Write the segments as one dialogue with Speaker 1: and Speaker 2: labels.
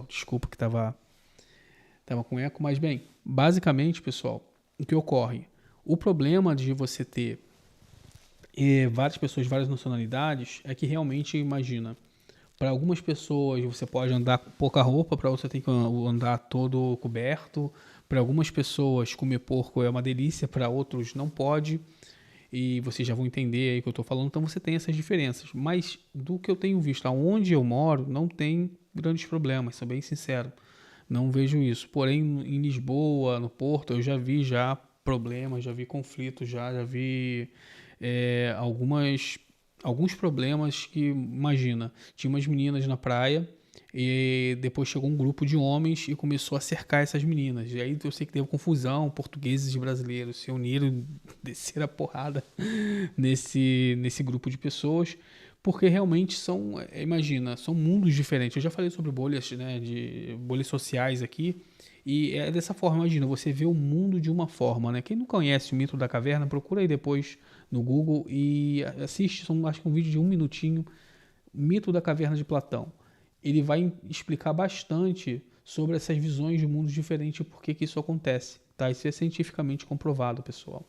Speaker 1: pessoal. Desculpa que tava com eco, mas bem, basicamente, pessoal, o que ocorre? O problema de você ter várias pessoas de várias nacionalidades é que realmente, imagina, para algumas pessoas você pode andar com pouca roupa, para outras você tem que andar todo coberto. Para algumas pessoas comer porco é uma delícia, para outros não pode. E vocês já vão entender aí o que eu estou falando. Então você tem essas diferenças. Mas do que eu tenho visto, aonde eu moro, não tem grandes problemas, sou bem sincero. Não vejo isso. Porém, em Lisboa, no Porto, eu já vi problemas, já vi conflitos, já vi alguns problemas que, imagina, tinha umas meninas na praia e depois chegou um grupo de homens e começou a cercar essas meninas. E aí eu sei que teve confusão, portugueses e brasileiros se uniram, desceram a porrada nesse grupo de pessoas, porque realmente imagina, são mundos diferentes. Eu já falei sobre bolhas, né, de bolhas sociais aqui, e é dessa forma, imagina, você vê o mundo de uma forma, né? Quem não conhece o mito da caverna, procura aí depois no Google e assiste, acho que um vídeo de 1 minutinho, Mito da Caverna de Platão. Ele vai explicar bastante sobre essas visões de mundos diferentes e por que isso acontece, tá? Isso é cientificamente comprovado, pessoal.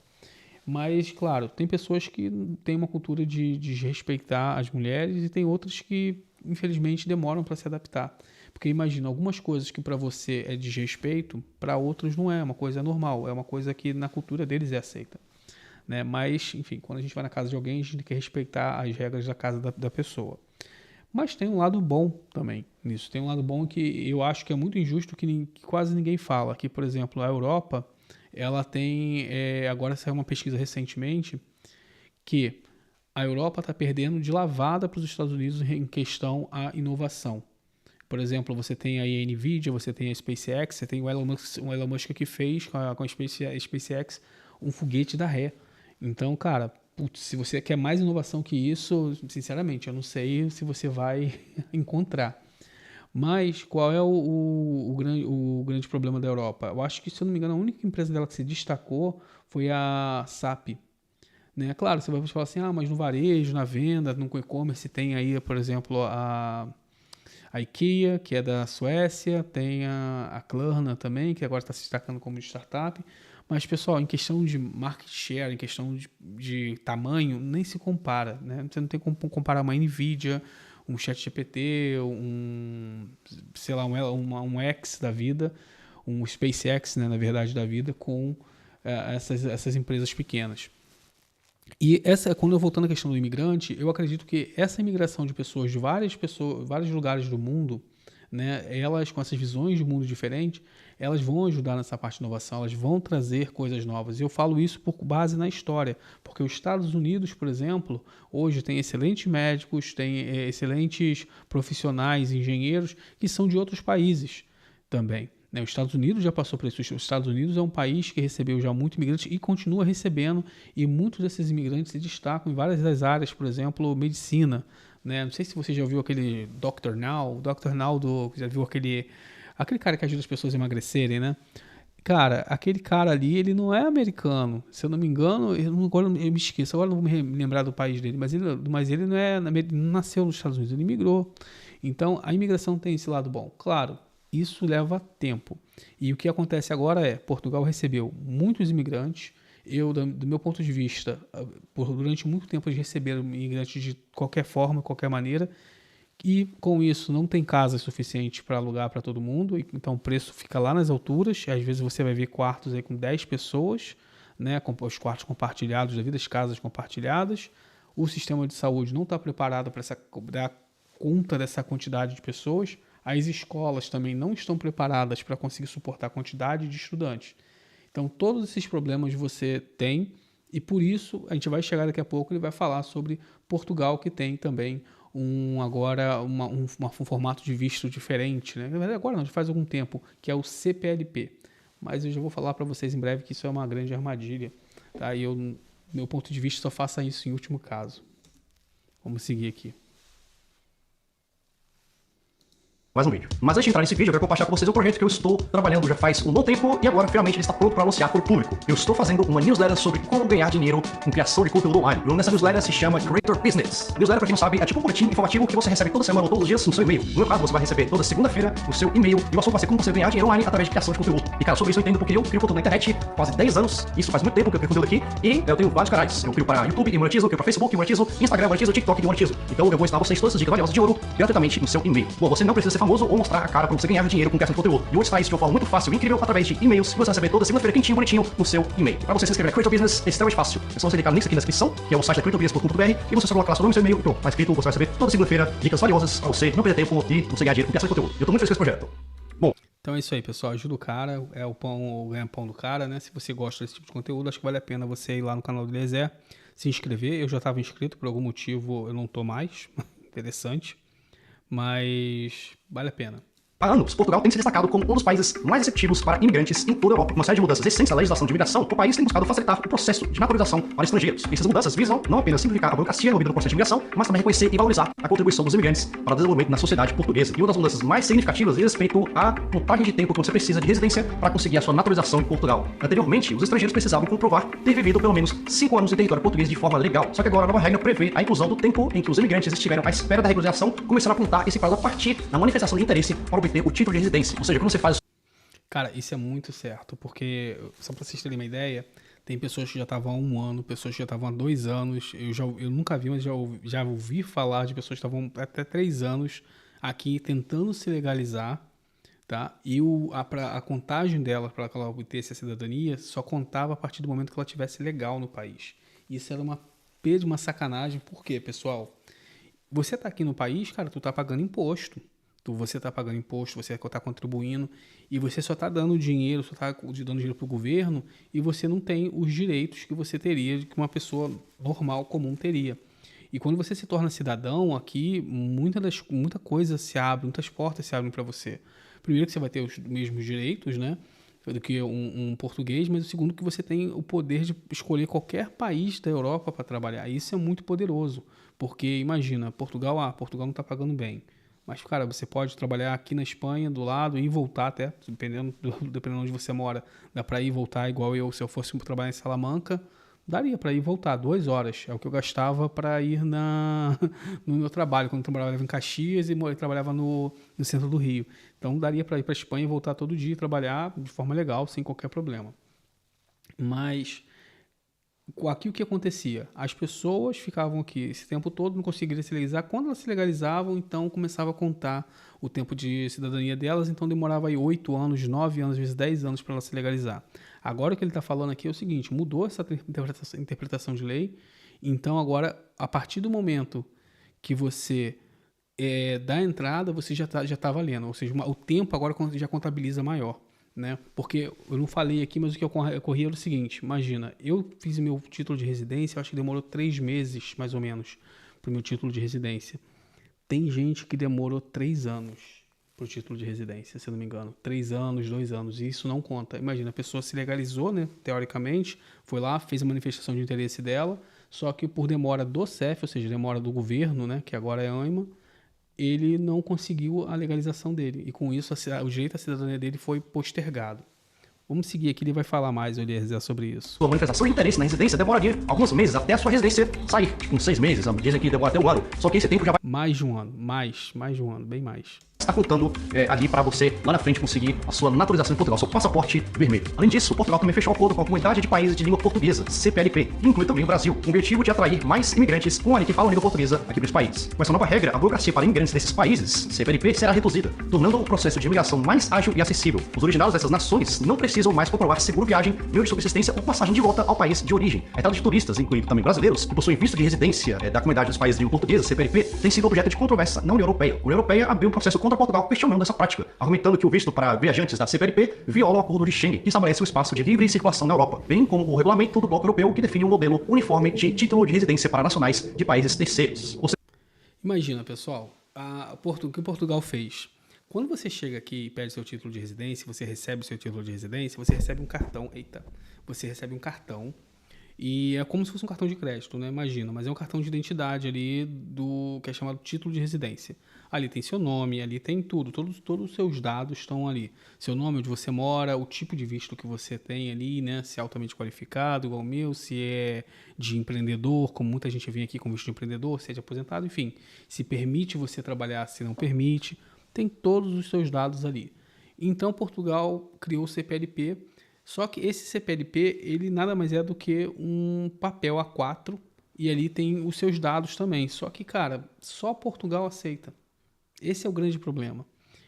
Speaker 1: Mas, claro, tem pessoas que têm uma cultura de desrespeitar as mulheres e tem outras que, infelizmente, demoram para se adaptar. Porque imagina, algumas coisas que para você é desrespeito, para outros não é, uma coisa normal, é uma coisa que na cultura deles é aceita. Né? Mas, enfim, quando a gente vai na casa de alguém, a gente tem que respeitar as regras da casa da pessoa. Mas tem um lado bom também nisso. Tem um lado bom que eu acho que é muito injusto que quase ninguém fala. Que, por exemplo, a Europa, ela tem... agora saiu uma pesquisa recentemente que a Europa está perdendo de lavada para os Estados Unidos em questão à inovação. Por exemplo, você tem aí a NVIDIA, você tem a SpaceX, você tem o Elon Musk que fez com a SpaceX um foguete da ré. Então, cara, putz, se você quer mais inovação que isso, sinceramente, eu não sei se você vai encontrar. Mas qual é o grande problema da Europa? Eu acho que, se eu não me engano, a única empresa dela que se destacou foi a SAP. Né? Claro, você vai falar assim, mas no varejo, na venda, no e-commerce tem aí, por exemplo, a IKEA, que é da Suécia, tem a Klarna também, que agora está se destacando como startup. Mas, pessoal, em questão de market share, em questão de tamanho, nem se compara. Né? Você não tem como comparar uma NVIDIA, um ChatGPT, sei lá, um X da vida, um SpaceX, né, na verdade, da vida, com essas empresas pequenas. E quando eu voltando à questão do imigrante, eu acredito que essa imigração de pessoas de vários lugares do mundo, né, elas com essas visões de mundo diferentes, elas vão ajudar nessa parte de inovação, elas vão trazer coisas novas. E eu falo isso por base na história, porque os Estados Unidos, por exemplo, hoje tem excelentes médicos, tem excelentes profissionais, engenheiros que são de outros países também. Né? Os Estados Unidos já passou por isso. Os Estados Unidos é um país que recebeu já muitos imigrantes e continua recebendo, e muitos desses imigrantes se destacam em várias das áreas, por exemplo, medicina. Né? Não sei se você já ouviu aquele Dr. Now, já viu aquele cara que ajuda as pessoas a emagrecerem, né? Cara, aquele cara ali, ele não é americano. Se eu não me engano, agora eu me esqueço, agora não vou me lembrar do país dele, mas ele não nasceu nos Estados Unidos, ele migrou. Então, a imigração tem esse lado bom. Claro, isso leva tempo. E o que acontece agora Portugal recebeu muitos imigrantes. Do meu ponto de vista, durante muito tempo eles receberam imigrantes de qualquer forma, qualquer maneira, e com isso não tem casa suficiente para alugar para todo mundo, então o preço fica lá nas alturas. Às vezes você vai ver quartos aí com 10 pessoas, né, com os quartos compartilhados da vida, as casas compartilhadas. O sistema de saúde não está preparado para dar conta dessa quantidade de pessoas. As escolas também não estão preparadas para conseguir suportar a quantidade de estudantes. Então, todos esses problemas você tem, e por isso a gente vai chegar daqui a pouco e vai falar sobre Portugal, que tem também agora um formato de visto diferente. Né? Agora não, já faz algum tempo, que é o CPLP. Mas eu já vou falar para vocês em breve que isso é uma grande armadilha. Tá? E meu ponto de vista, só faça isso em último caso. Vamos seguir aqui.
Speaker 2: mais um vídeo. Mas antes de entrar nesse vídeo, eu quero compartilhar com vocês um projeto que eu estou trabalhando já faz um bom tempo e agora finalmente ele está pronto para anunciar para o público. Eu estou fazendo uma newsletter sobre como ganhar dinheiro com criação de conteúdo online. O nome dessa newsletter se chama Creator Business. Newsletter, pra quem não sabe, é tipo um boletim informativo que você recebe toda semana ou todos os dias no seu e-mail. No meu caso, você vai receber toda segunda-feira no seu e-mail e o assunto vai ser como você ganhar dinheiro online através de criação de conteúdo. E cara, sobre isso eu entendo porque eu crio conteúdo na internet há quase 10 anos, isso faz muito tempo que eu crio conteúdo aqui e eu tenho vários canais. Eu crio para YouTube e monetizo, eu crio para Facebook e monetizo, Instagram monetizo, TikTok e monetizo. Então eu vou ensinar vocês todas essas dicas valiosas de ouro gratuitamente no seu e-mail. Bom, você não precisa ser famoso ou mostrar a cara para você ganhar dinheiro com criação de conteúdo. E hoje faz isso de uma forma muito fácil e incrível através de e-mails que você vai receber toda segunda-feira quentinho, bonitinho no seu e-mail. Para você se inscrever na Creator Business é extremamente fácil. É só você clicar no link aqui na descrição, que é o site da creatorbusiness.com.br e você só colocar lá seu nome e seu e-mail e pronto. Tá escrito, você vai receber toda segunda-feira dicas valiosas para você não perder tempo e você ganhar dinheiro com criação de conteúdo. Eu tô muito feliz com esse projeto. Bom.
Speaker 1: Então é isso aí, pessoal. Ajuda o cara, é o pão, o ganha-pão do cara, né? Se você gosta desse tipo de conteúdo, acho que vale a pena você ir lá no canal do Eliezer, se inscrever. Eu já estava inscrito, por algum motivo eu não tô mais. Interessante. Mas vale a pena.
Speaker 2: Há anos, Portugal tem se destacado como um dos países mais receptivos para imigrantes em toda a Europa. Com uma série de mudanças recentes na legislação de imigração, o país tem buscado facilitar o processo de naturalização para estrangeiros. Essas mudanças visam não apenas simplificar a burocracia envolvida no processo de imigração, mas também reconhecer e valorizar a contribuição dos imigrantes para o desenvolvimento na sociedade portuguesa. E uma das mudanças mais significativas diz respeito à contagem de tempo que você precisa de residência para conseguir a sua naturalização em Portugal. Anteriormente, os estrangeiros precisavam comprovar ter vivido pelo menos 5 anos em território português de forma legal. Só que agora a nova regra prevê a inclusão do tempo em que os imigrantes estiveram à espera da regularização, começaram a contar esse prazo a partir da manifestação de interesse para obter o título de residência. Ou seja, quando você faz...
Speaker 1: Cara, isso é muito certo, porque, só pra vocês terem uma ideia, tem pessoas que já estavam há 1 ano, pessoas que já estavam há 2 anos, eu nunca vi, mas já ouvi falar de pessoas que estavam até 3 anos aqui tentando se legalizar, tá? E a contagem dela para que ela obtesse a cidadania só contava a partir do momento que ela estivesse legal no país. Isso era uma sacanagem, por quê, pessoal? Você tá aqui no país, cara, tu tá pagando imposto. Você está pagando imposto, você está contribuindo e você só está dando dinheiro, só está dando dinheiro para o governo e você não tem os direitos que você teria, que uma pessoa normal, comum teria. E quando você se torna cidadão aqui, muita coisa se abre, muitas portas se abrem para você. Primeiro que você vai ter os mesmos direitos, né, do que um português, mas o segundo que você tem o poder de escolher qualquer país da Europa para trabalhar. Isso é muito poderoso, porque imagina, Portugal não está pagando bem. Mas, cara, você pode trabalhar aqui na Espanha, do lado, e voltar até, dependendo de onde você mora. Dá para ir e voltar igual eu. Se eu fosse trabalhar em Salamanca, daria para ir e voltar 2 horas. É o que eu gastava para ir no meu trabalho, quando eu trabalhava em Caxias e trabalhava no centro do Rio. Então, daria para ir para a Espanha e voltar todo dia e trabalhar de forma legal, sem qualquer problema. Mas... aqui o que acontecia? As pessoas ficavam aqui esse tempo todo, não conseguiam se legalizar. Quando elas se legalizavam, então começava a contar o tempo de cidadania delas, então demorava aí 8 anos, 9 anos, às vezes 10 anos para ela se legalizar. Agora o que ele está falando aqui é o seguinte, mudou essa interpretação de lei, então agora, a partir do momento que você dá a entrada, você já tá valendo, ou seja, o tempo agora já contabiliza maior. Né? Porque eu não falei aqui, mas o que ocorria era o seguinte, imagina, eu fiz meu título de residência, eu acho que demorou 3 meses, mais ou menos, para o meu título de residência. Tem gente que demorou 3 anos para o título de residência, se eu não me engano. 3 anos, 2 anos, e isso não conta. Imagina, a pessoa se legalizou, né, teoricamente, foi lá, fez a manifestação de interesse dela, só que por demora do CEF, ou seja, demora do governo, né, que agora é ANIMA, ele não conseguiu a legalização dele. E com isso, o direito à cidadania dele foi postergado. Vamos seguir aqui, ele vai falar mais, Eliezer, sobre isso.
Speaker 2: Sua manifestação de interesse na residência demora de alguns meses até a sua residência sair. Tipo, 6 meses, dizem que demora até 1 ano. Só que esse tempo já vai...
Speaker 1: mais de 1 ano, mais de 1 ano, bem mais.
Speaker 2: Está contando ali para você, lá na frente, conseguir a sua naturalização em Portugal, seu passaporte vermelho. Além disso, Portugal também fechou um acordo com a Comunidade de Países de Língua Portuguesa, CPLP, e inclui também o Brasil, com o objetivo de atrair mais imigrantes com a que falam língua portuguesa aqui para esse país. Com essa nova regra, a burocracia para imigrantes desses países, CPLP, será reduzida, tornando o processo de imigração mais ágil e acessível. Os originários dessas nações não precisam mais comprovar seguro viagem, meio de subsistência ou passagem de volta ao país de origem. A entrada de turistas, incluindo também brasileiros, que possuem visto de residência da Comunidade dos Países de Língua Portuguesa, CPLP, tem sido objeto de controvérsia na União Europeia. A União Europeia abriu um processo contra Portugal questionando essa prática, argumentando que o visto para viajantes da CPLP viola o acordo de Schengen, que estabelece o espaço de livre circulação na Europa, bem como o regulamento do bloco europeu que define um modelo uniforme de título de residência para nacionais de países terceiros.
Speaker 1: Imagina, pessoal, o que Portugal fez. Quando você chega aqui e pede seu título de residência, você recebe seu título de residência, você recebe um cartão, você recebe um cartão E é como se fosse um cartão de crédito, né? Imagina, mas é um cartão de identidade ali do que é chamado título de residência. Ali tem seu nome, ali tem tudo, todos os seus dados estão ali. Seu nome, onde você mora, o tipo de visto que você tem ali, né? Se é altamente qualificado, igual o meu, se é de empreendedor, como muita gente vem aqui com visto de empreendedor, se é de aposentado, enfim. Se permite você trabalhar, se não permite, tem todos os seus dados ali. Então, Portugal criou o CPLP. Só que esse CPLP, ele nada mais é do que um papel A4 e ali tem os seus dados também. Só que, cara, só Portugal aceita. Esse é o grande problema.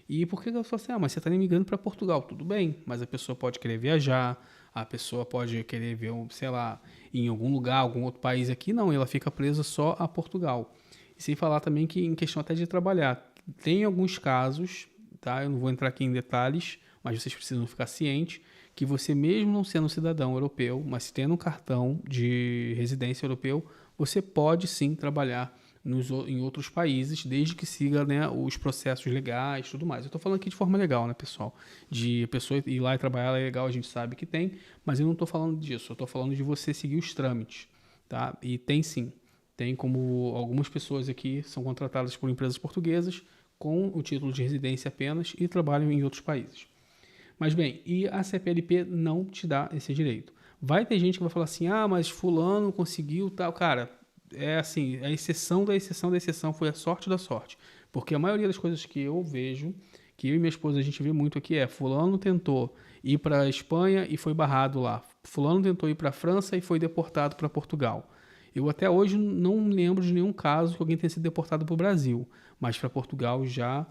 Speaker 1: E por que eu falo assim, mas você está imigrando para Portugal? Tudo bem, mas a pessoa pode querer viajar, a pessoa pode querer ver, sei lá, em algum lugar, algum outro país aqui. Não, ela fica presa só a Portugal. E sem falar também que em questão até de trabalhar. Tem alguns casos, tá? Eu não vou entrar aqui em detalhes, mas vocês precisam ficar cientes que você mesmo não sendo cidadão europeu, mas tendo um cartão de residência europeu, você pode sim trabalhar em outros países, desde que siga, né, os processos legais e tudo mais. Eu estou falando aqui de forma legal, né, pessoal? De a pessoa ir lá e trabalhar é legal, a gente sabe que tem, mas eu não estou falando disso, eu estou falando de você seguir os trâmites, tá? E tem sim, tem como algumas pessoas aqui são contratadas por empresas portuguesas com o título de residência apenas e trabalham em outros países. Mas bem, e a CPLP não te dá esse direito. Vai ter gente que vai falar assim, mas fulano conseguiu tal. Cara, é assim, a exceção da exceção da exceção, foi a sorte da sorte. Porque a maioria das coisas que eu vejo, que eu e minha esposa a gente vê muito aqui fulano tentou ir para a Espanha e foi barrado lá. Fulano tentou ir para a França e foi deportado para Portugal. Eu até hoje não lembro de nenhum caso que alguém tenha sido deportado para o Brasil, mas para Portugal já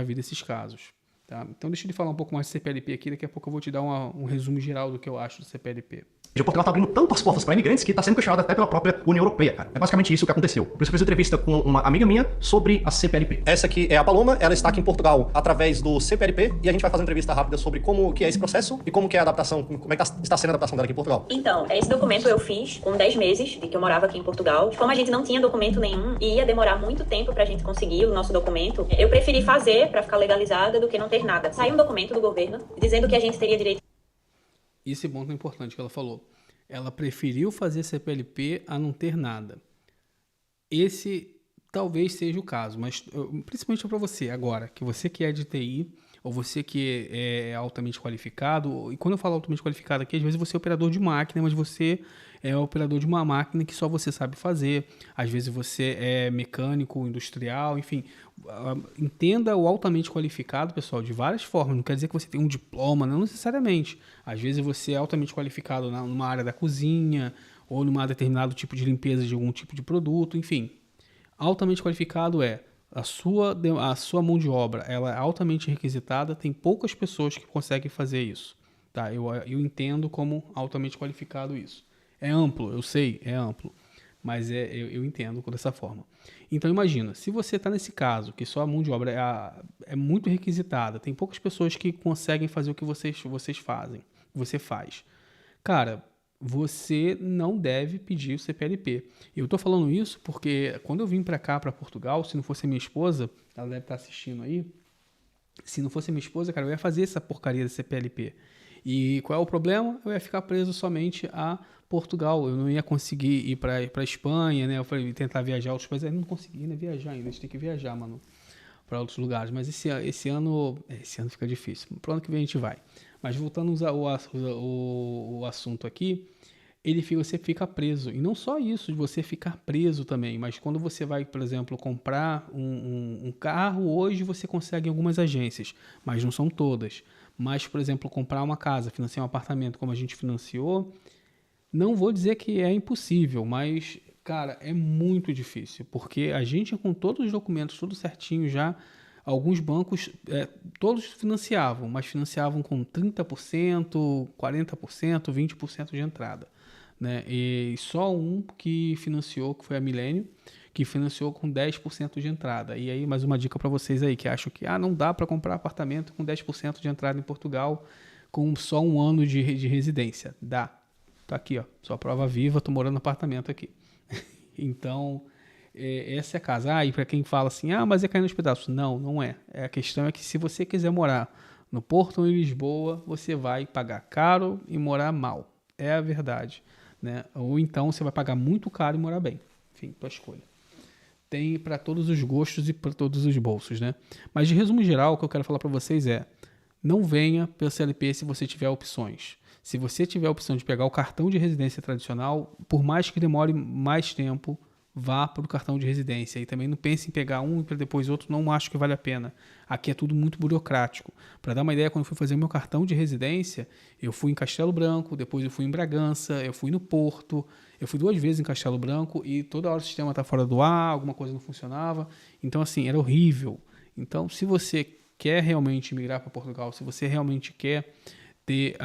Speaker 1: vi desses casos. Tá? Então deixa eu falar um pouco mais do CPLP aqui, daqui a pouco eu vou te dar um resumo geral do que eu acho do CPLP.
Speaker 2: Portugal está abrindo tanto as portas para imigrantes que está sendo questionado até pela própria União Europeia, cara. É basicamente isso que aconteceu. Por isso eu fiz uma entrevista com uma amiga minha sobre a CPLP. Essa aqui é a Paloma, ela está aqui em Portugal através do CPLP e a gente vai fazer uma entrevista rápida sobre como que é esse processo e como que é a adaptação, como é que está sendo a adaptação dela aqui em Portugal.
Speaker 3: Então, esse documento eu fiz com 10 meses de que eu morava aqui em Portugal. Como a gente não tinha documento nenhum e ia demorar muito tempo pra gente conseguir o nosso documento, eu preferi fazer pra ficar legalizada do que não ter nada. Saiu um documento do governo dizendo que a gente teria direito.
Speaker 1: Esse ponto é importante que ela falou. Ela preferiu fazer CPLP a não ter nada. Esse talvez seja o caso, mas principalmente para você agora, que você que é de TI, ou você que é altamente qualificado, e quando eu falo altamente qualificado aqui, às vezes você é operador de máquina, mas você é operador de uma máquina que só você sabe fazer, às vezes você é mecânico, industrial, enfim, entenda o altamente qualificado, pessoal, de várias formas, não quer dizer que você tem um diploma, não necessariamente, às vezes você é altamente qualificado numa área da cozinha, ou numa determinado tipo de limpeza de algum tipo de produto, enfim, altamente qualificado a sua mão de obra, ela é altamente requisitada, tem poucas pessoas que conseguem fazer isso, tá? Eu entendo como altamente qualificado isso. É amplo, eu sei, é amplo, mas eu entendo dessa forma. Então imagina, se você está nesse caso, que sua mão de obra é muito requisitada, tem poucas pessoas que conseguem fazer o que vocês fazem, você faz. Cara, você não deve pedir o CPLP. Eu estou falando isso porque quando eu vim para cá, para Portugal, se não fosse a minha esposa, ela deve estar assistindo aí, se não fosse a minha esposa, cara, eu ia fazer essa porcaria da CPLP. E qual é o problema? Eu ia ficar preso somente a Portugal. Eu não ia conseguir ir para a Espanha, né? Eu falei, tentar viajar outros países. Eu não consegui, né? Viajar ainda. A gente tem que viajar, mano, para outros lugares. Mas esse ano fica difícil. Pro ano que vem a gente vai. Mas voltando a usar o assunto aqui, você fica preso. E não só isso, de você ficar preso também, mas quando você vai, por exemplo, comprar um carro, hoje você consegue em algumas agências, mas não são todas. Mas, por exemplo, comprar uma casa, financiar um apartamento como a gente financiou, não vou dizer que é impossível, mas, cara, é muito difícil, porque a gente com todos os documentos, tudo certinho já, alguns bancos, todos financiavam, mas financiavam com 30%, 40%, 20% de entrada, né? E só um que financiou, que foi a Millennium, que financiou com 10% de entrada. E aí, mais uma dica para vocês aí, que acham que não dá para comprar apartamento com 10% de entrada em Portugal com só um ano de residência. Dá. Tá aqui, ó, sua prova viva, tô morando no apartamento aqui. Então, essa é a casa. E para quem fala assim, mas é cair nos pedaços. Não, não é. A questão é que se você quiser morar no Porto ou em Lisboa, você vai pagar caro e morar mal. É a verdade. né? Ou então você vai pagar muito caro e morar bem. Enfim, tua escolha. Tem para todos os gostos e para todos os bolsos, né? Mas de resumo geral, o que eu quero falar para vocês é: não venha pelo CLP se você tiver opções. Se você tiver a opção de pegar o cartão de residência tradicional, por mais que demore mais tempo, vá para o cartão de residência. E também não pense em pegar um e para depois outro, não acho que vale a pena. Aqui é tudo muito burocrático. Para dar uma ideia, quando eu fui fazer meu cartão de residência, eu fui em Castelo Branco, depois eu fui em Bragança, eu fui no Porto, eu fui 2 vezes em Castelo Branco e toda hora o sistema está fora do ar, alguma coisa não funcionava. Então, assim, era horrível. Então, se você quer realmente migrar para Portugal, se você realmente quer ter,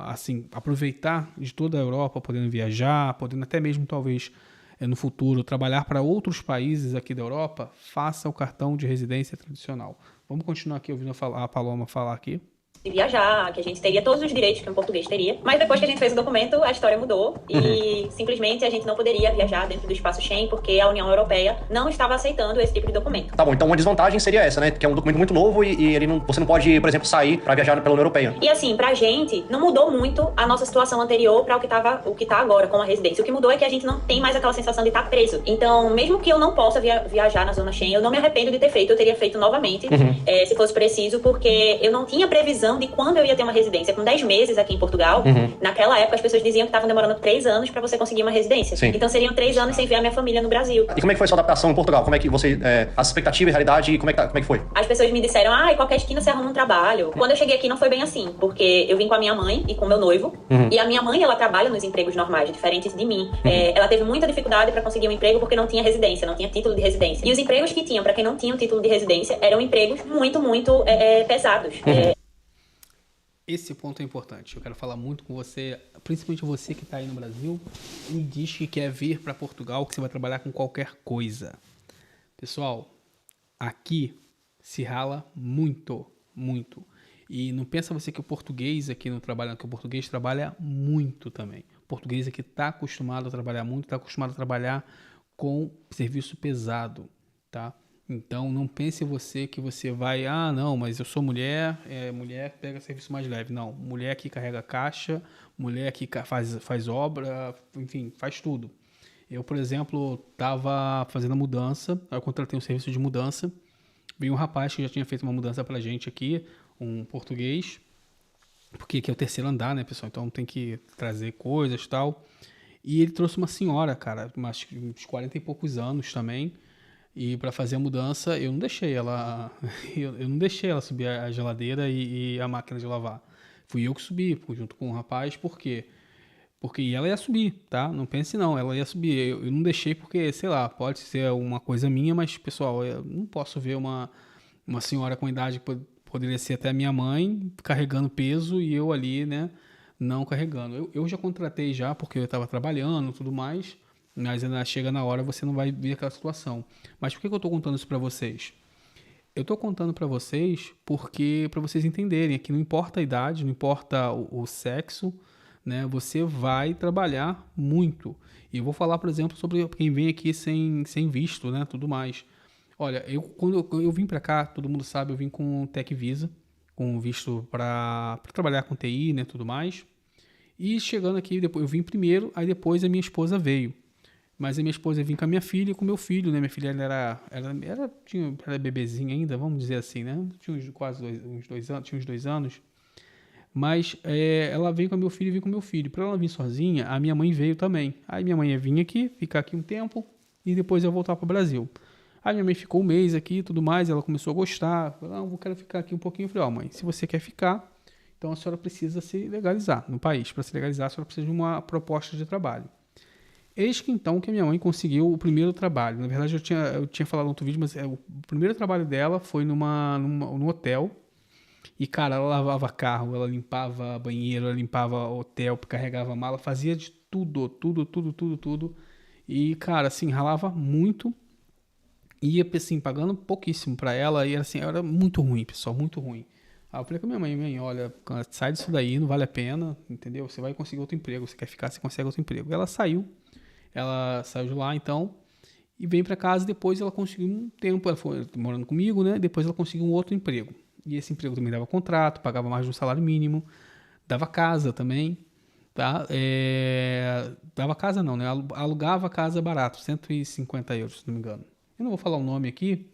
Speaker 1: assim, aproveitar de toda a Europa, podendo viajar, podendo até mesmo, talvez, no futuro, trabalhar para outros países aqui da Europa, faça o cartão de residência tradicional. Vamos continuar aqui ouvindo a Paloma falar aqui.
Speaker 3: De viajar, que a gente teria todos os direitos que um português teria. Mas depois que a gente fez o documento, a história mudou e simplesmente a gente não poderia viajar dentro do espaço Schengen porque a União Europeia não estava aceitando esse tipo de documento.
Speaker 2: Tá bom, então uma desvantagem seria essa, né? Que é um documento muito novo e ele não, você não pode, por exemplo, sair para viajar pela União Europeia.
Speaker 3: E assim, pra gente, não mudou muito a nossa situação anterior para o que tá agora com a residência. O que mudou é que a gente não tem mais aquela sensação de estar preso. Então, mesmo que eu não possa viajar na zona Schengen, eu não me arrependo de ter feito. Eu teria feito novamente, se fosse preciso, porque eu não tinha previsão de quando eu ia ter uma residência. Com 10 meses aqui em Portugal, naquela época as pessoas diziam que estavam demorando 3 anos para você conseguir uma residência.
Speaker 2: Sim.
Speaker 3: Então seriam 3 anos sem ver a minha família no Brasil.
Speaker 2: E como é que foi a sua adaptação em Portugal? Como é que você, as expectativas e a realidade, como é que foi?
Speaker 3: As pessoas me disseram, em qualquer esquina você arruma um trabalho. Quando eu cheguei aqui não foi bem assim, porque eu vim com a minha mãe e com meu noivo, e a minha mãe, ela trabalha nos empregos normais, diferentes de mim. Ela teve muita dificuldade para conseguir um emprego porque não tinha residência, não tinha título de residência. E os empregos que tinham, para quem não tinha um título de residência, eram empregos muito, muito pesados.
Speaker 1: Esse ponto é importante. Eu quero falar muito com você, principalmente você que está aí no Brasil e diz que quer vir para Portugal, que você vai trabalhar com qualquer coisa. Pessoal, aqui se rala muito, muito. E não pensa você que o português aqui não trabalha, que o português trabalha muito também. O português aqui está acostumado a trabalhar muito, está acostumado a trabalhar com serviço pesado, tá? Então, não pense você que você vai, não, mas eu sou mulher, mulher pega serviço mais leve. Não, mulher que carrega caixa, mulher que faz obra, enfim, faz tudo. Eu, por exemplo, estava fazendo a mudança, eu contratei um serviço de mudança, veio um rapaz que já tinha feito uma mudança pra gente aqui, um português, porque aqui é o 3º andar, né, pessoal? Então tem que trazer coisas e tal. E ele trouxe uma senhora, cara, uns 40 e poucos anos também. E para fazer a mudança, eu não deixei ela eu não deixei ela subir a geladeira e a máquina de lavar. Fui eu que subi, junto com o rapaz, por quê? Porque ela ia subir, tá? Não pense não, ela ia subir. Eu não deixei porque, sei lá, pode ser uma coisa minha, mas, pessoal, eu não posso ver uma senhora com idade que poderia ser até minha mãe, carregando peso e eu ali, né, não carregando. Eu já contratei já, porque eu estava trabalhando e tudo mais, mas ainda chega na hora, você não vai ver aquela situação. Mas por que eu estou contando isso para vocês? Eu estou contando para vocês porque para vocês entenderem que não importa a idade, não importa o sexo, né? Você vai trabalhar muito. E eu vou falar, por exemplo, sobre quem vem aqui sem visto, né? Tudo mais. Olha, quando eu vim para cá, todo mundo sabe, eu vim com Tech Visa, com visto para trabalhar com TI, né? Tudo mais. E chegando aqui, depois eu vim primeiro, aí depois a minha esposa veio. Mas a minha esposa vinha com a minha filha e com o meu filho, né? Minha filha era bebezinha ainda, vamos dizer assim, né? Tinha uns 2 anos. Mas ela veio com o meu filho e veio com o meu filho. Para ela vir sozinha, a minha mãe veio também. Aí minha mãe ia vir aqui, ficar aqui um tempo e depois ia voltar para o Brasil. Aí minha mãe ficou 1 mês aqui e tudo mais, ela começou a gostar. Falou, eu quero ficar aqui um pouquinho. Eu falei, mãe, se você quer ficar, então a senhora precisa se legalizar no país. Para se legalizar, a senhora precisa de uma proposta de trabalho. Eis que então que a minha mãe conseguiu o primeiro trabalho. Na verdade, eu tinha falado no outro vídeo, mas o primeiro trabalho dela foi num hotel. E, cara, ela lavava carro, ela limpava banheiro, ela limpava hotel, carregava mala, fazia de tudo. E, cara, assim, ralava muito. Ia, assim, pagando pouquíssimo pra ela. E, assim, era muito ruim, pessoal, muito ruim. Aí eu falei com a minha mãe, olha, sai disso daí, não vale a pena, entendeu? Você vai conseguir outro emprego, você quer ficar, você consegue outro emprego. Ela saiu de lá, então, e veio para casa. Depois ela conseguiu um tempo, ela foi morando comigo, né? Depois ela conseguiu um outro emprego. E esse emprego também dava contrato, pagava mais de um salário mínimo, dava casa também. tá? Dava casa não, né? Alugava casa barato, 150 euros, se não me engano. Eu não vou falar o nome aqui,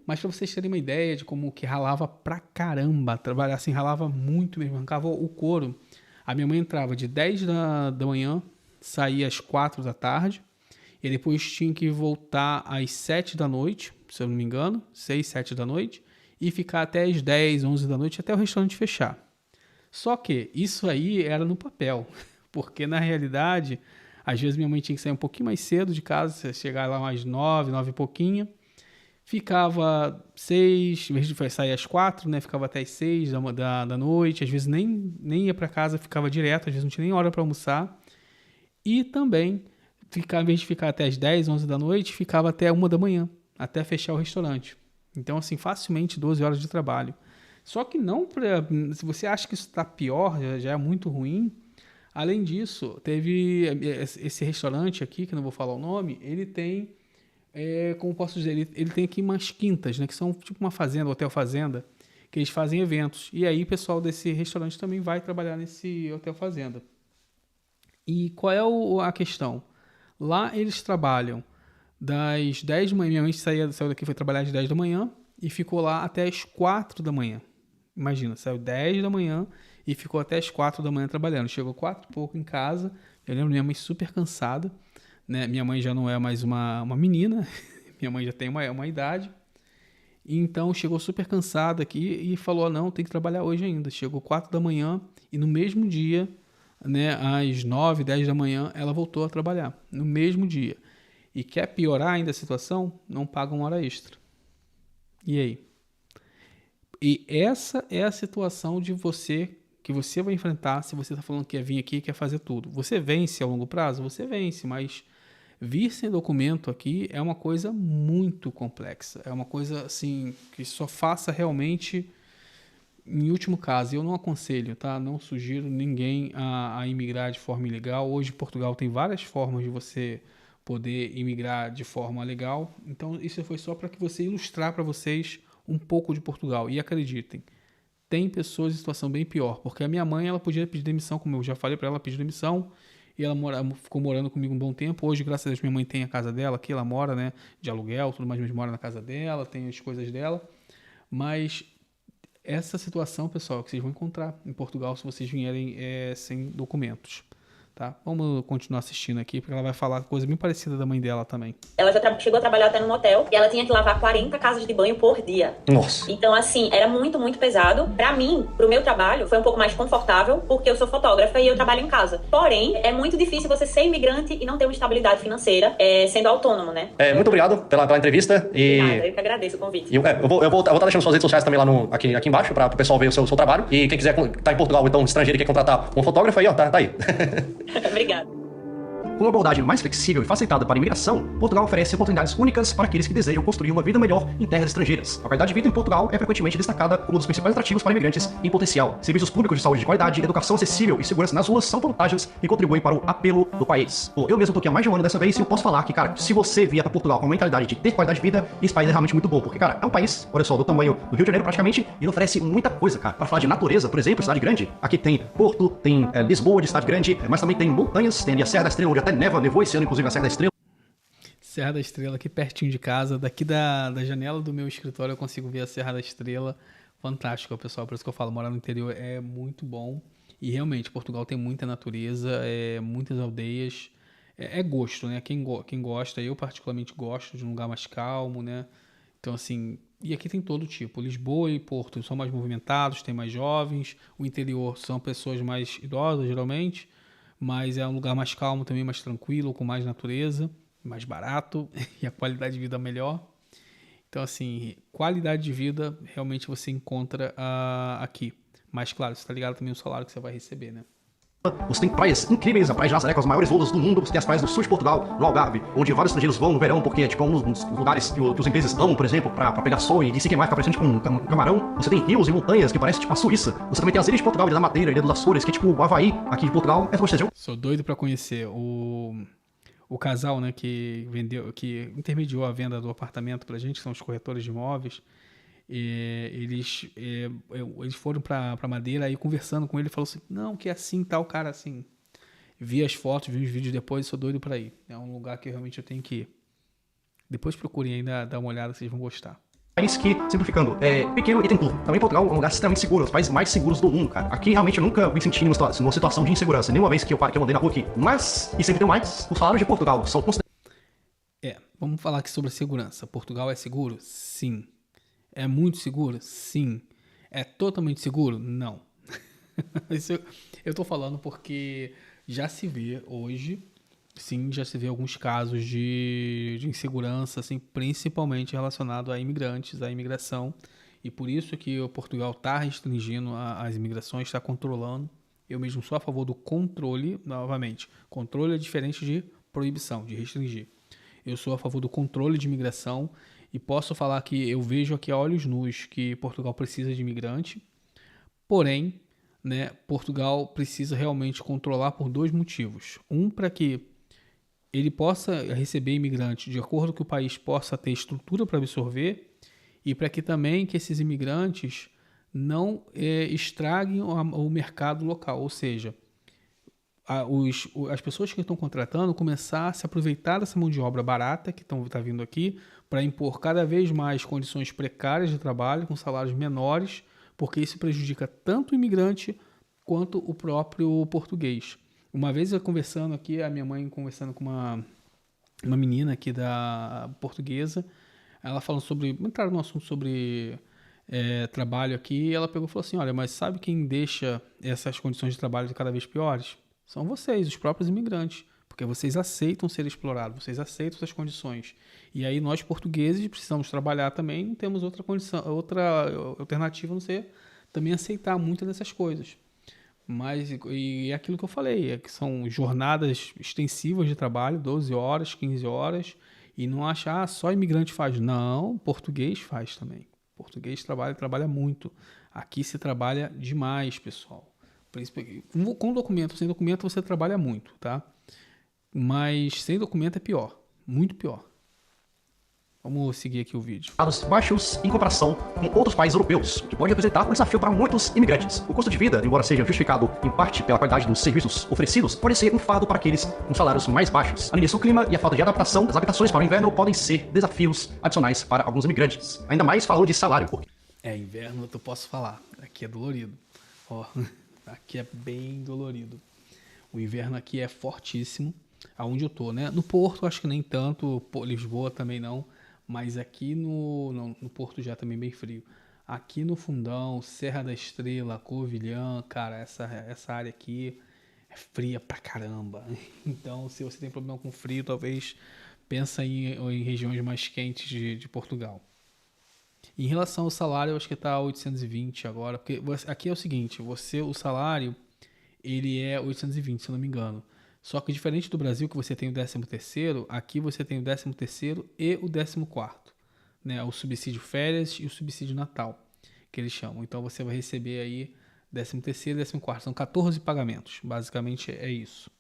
Speaker 1: mas para vocês terem uma ideia de como que ralava pra caramba, trabalhar assim, ralava muito mesmo, arrancava o couro. A minha mãe entrava de 10 da manhã, saía às 4 da tarde, e depois tinha que voltar às 7 da noite, se eu não me engano, 6, 7 da noite, e ficar até às 10, 11 da noite, até o restaurante fechar. Só que isso aí era no papel, porque na realidade, às vezes minha mãe tinha que sair um pouquinho mais cedo de casa, chegar lá umas 9, 9 e pouquinho, ficava 6, em vez de sair às 4, né, ficava até às 6 da noite, às vezes nem ia para casa, ficava direto, às vezes não tinha nem hora para almoçar, e também, em vez de ficar até às 10, 11 da noite, ficava até 1 da manhã, até fechar o restaurante. Então, assim, facilmente 12 horas de trabalho. Só que não, se você acha que isso está pior, já é muito ruim. Além disso, teve esse restaurante aqui, que eu não vou falar o nome, ele tem, como posso dizer, ele tem aqui umas quintas, né, que são tipo uma fazenda, hotel fazenda, que eles fazem eventos. E aí o pessoal desse restaurante também vai trabalhar nesse hotel fazenda. E qual é a questão? Lá eles trabalham das 10 da manhã, minha mãe saiu daqui, foi trabalhar às 10 da manhã e ficou lá até as 4 da manhã. Imagina, saiu 10 da manhã e ficou até as 4 da manhã trabalhando. Chegou 4 e pouco em casa. Eu lembro minha mãe super cansada, né? Minha mãe já não é mais uma menina, minha mãe já tem uma idade. Então chegou super cansada aqui e falou: não, tem que trabalhar hoje ainda. Chegou 4 da manhã e no mesmo dia, né, às 9, 10 da manhã, ela voltou a trabalhar. No mesmo dia. E quer piorar ainda a situação? Não paga uma hora extra. E aí? E essa é a situação que você vai enfrentar se você está falando que quer vir aqui e quer fazer tudo. Você vence a longo prazo? Você vence, mas vir sem documento aqui é uma coisa muito complexa. É uma coisa assim que só faça realmente em último caso. Eu não aconselho, tá? Não sugiro ninguém a imigrar de forma ilegal. Hoje Portugal tem várias formas de você poder imigrar de forma legal. Então isso foi só para que você ilustrar para vocês um pouco de Portugal. E acreditem, tem pessoas em situação bem pior, porque a minha mãe, ela podia pedir demissão, como eu já falei para ela, pediu demissão, e ela ficou morando comigo um bom tempo. Hoje, graças a Deus, minha mãe tem a casa dela aqui, ela mora, né, de aluguel, tudo mais, mas mora na casa dela, tem as coisas dela. Mas essa situação, pessoal, que vocês vão encontrar em Portugal se vocês vierem sem documentos. Tá? Vamos continuar assistindo aqui, porque ela vai falar coisa bem parecida da mãe dela também.
Speaker 3: Ela já chegou a trabalhar até num motel e ela tinha que lavar 40 casas de banho por dia.
Speaker 2: Nossa.
Speaker 3: Então, assim, era muito, muito pesado. Pra mim, pro meu trabalho, foi um pouco mais confortável, porque eu sou fotógrafa e eu trabalho em casa. Porém, é muito difícil você ser imigrante e não ter uma estabilidade financeira, sendo autônomo, né?
Speaker 2: Muito obrigado pela entrevista.
Speaker 3: Obrigada, eu que agradeço o convite.
Speaker 2: Eu vou estar deixando suas redes sociais também lá aqui embaixo, para o pessoal ver o seu trabalho. E quem quiser estar em Portugal, então estrangeiro e quer contratar um fotógrafo, aí, ó, tá aí.
Speaker 3: Obrigada.
Speaker 2: Com uma abordagem mais flexível e facilitada para a imigração, Portugal oferece oportunidades únicas para aqueles que desejam construir uma vida melhor em terras estrangeiras. A qualidade de vida em Portugal é frequentemente destacada como um dos principais atrativos para imigrantes em potencial. Serviços públicos de saúde de qualidade, educação acessível e segurança nas ruas são vantagens e contribuem para o apelo do país. Eu mesmo tô aqui há mais de um ano dessa vez e eu posso falar que, cara, se você vier para Portugal com uma mentalidade de ter qualidade de vida, esse país é realmente muito bom. Porque, cara, é um país, olha só, do tamanho do Rio de Janeiro praticamente, e ele oferece muita coisa, cara. Para falar de natureza, por exemplo, cidade grande, aqui tem Porto, tem Lisboa de cidade grande, mas também tem montanhas, tem ali a Serra da Estrela, onde até nevou esse ano, inclusive, a Serra da Estrela.
Speaker 1: Serra da Estrela, aqui pertinho de casa. Daqui da janela do meu escritório eu consigo ver a Serra da Estrela. Fantástico, pessoal. Por isso que eu falo, morar no interior é muito bom. E realmente, Portugal tem muita natureza, muitas aldeias. É gosto, né? Quem gosta, eu particularmente gosto de um lugar mais calmo, né? Então, assim, e aqui tem todo tipo. Lisboa e Porto são mais movimentados, tem mais jovens. O interior são pessoas mais idosas, geralmente. Mas é um lugar mais calmo também, mais tranquilo, com mais natureza, mais barato e a qualidade de vida melhor. Então, assim, qualidade de vida realmente você encontra aqui. Mas, claro, você está ligado também no salário que você vai receber, né?
Speaker 2: Você tem praias incríveis, a Praia de Nazaré com as maiores ondas do mundo. Você tem as praias do sul de Portugal, no Algarve, onde vários estrangeiros vão no verão, porque é tipo um dos lugares que os ingleses amam, por exemplo, pra pegar sol e de se queimar, ficar parecendo tipo um camarão. Você tem rios e montanhas que parecem tipo a Suíça. Você também tem as ilhas de Portugal, Ilha da Madeira, Ilha dos Açores, que é tipo o Havaí aqui de Portugal. É você,
Speaker 1: Sou doido pra conhecer o casal, né, que intermediou a venda do apartamento pra gente, que são os corretores de imóveis. Eles foram pra Madeira, aí conversando com ele, falou assim, não, que é assim, tal, cara, assim, Vi as fotos, vi os vídeos depois, sou doido para ir. É um lugar que realmente eu tenho que ir. Depois procurem ainda, dar uma olhada, vocês vão gostar.
Speaker 2: País que, simplificando, é pequeno e tem tudo. Também Portugal é um lugar extremamente seguro, um dos países mais seguros do mundo, cara. Aqui realmente eu nunca me senti numa situação de insegurança, nenhuma vez que eu andei na rua aqui. Mas, e sempre tem mais, os salários de Portugal são considerados.
Speaker 1: Vamos falar aqui sobre a segurança. Portugal é seguro? Sim. É muito seguro? Sim. É totalmente seguro? Não. Isso eu tô falando porque já se vê hoje, sim, já se vê alguns casos de insegurança, assim, principalmente relacionado a imigrantes, a imigração. E por isso que o Portugal está restringindo as imigrações, está controlando. Eu mesmo sou a favor do controle, novamente. Controle é diferente de proibição, de restringir. Eu sou a favor do controle de imigração e posso falar que eu vejo aqui a olhos nus que Portugal precisa de imigrante, porém, né, Portugal precisa realmente controlar por dois motivos. Um, para que ele possa receber imigrantes de acordo com que o país possa ter estrutura para absorver e para que também que esses imigrantes não estraguem o mercado local, ou seja, as pessoas que estão contratando começar a se aproveitar dessa mão de obra barata que está vindo aqui para impor cada vez mais condições precárias de trabalho com salários menores, porque isso prejudica tanto o imigrante quanto o próprio português. Uma vez eu conversando aqui, a minha mãe conversando com uma menina aqui da portuguesa, ela falando entraram no assunto sobre trabalho aqui, e ela pegou e falou assim, olha, mas sabe quem deixa essas condições de trabalho cada vez piores? São vocês, os próprios imigrantes, porque vocês aceitam ser explorados, vocês aceitam essas condições. E aí nós portugueses precisamos trabalhar também, não temos outra condição, outra alternativa a não ser também aceitar muitas dessas coisas. Mas e é aquilo que eu falei, que são jornadas extensivas de trabalho, 12 horas, 15 horas, e não achar só imigrante faz. Não, português faz também. Português trabalha muito. Aqui se trabalha demais, pessoal. Com documento, sem documento você trabalha muito, tá? Mas sem documento é pior, muito pior. Vamos seguir aqui o vídeo.
Speaker 2: Baixos em comparação com outros países europeus, o que pode representar um desafio para muitos imigrantes. O custo de vida, embora seja justificado em parte pela qualidade dos serviços oferecidos, pode ser um fardo para aqueles com salários mais baixos. Além disso, o clima e a falta de adaptação das habitações para o inverno podem ser desafios adicionais para alguns imigrantes. Ainda mais falando de salário.
Speaker 1: Inverno eu posso falar, aqui é dolorido. Ó, aqui é bem dolorido. O inverno aqui é fortíssimo, aonde eu tô, né? No Porto acho que nem tanto, Lisboa também não. Mas aqui no Porto já também bem frio. Aqui no Fundão, Serra da Estrela, Covilhã, cara, essa área aqui é fria pra caramba. Então, se você tem problema com frio, talvez pensa em regiões mais quentes de Portugal. Em relação ao salário, eu acho que tá 820 agora, porque aqui é o seguinte, o salário, ele é 820, se eu não me engano. Só que diferente do Brasil, que você tem o 13º, aqui você tem o 13º e o 14º, né? O subsídio férias e o subsídio Natal, que eles chamam. Então você vai receber aí 13º e 14º, são 14 pagamentos, basicamente é isso.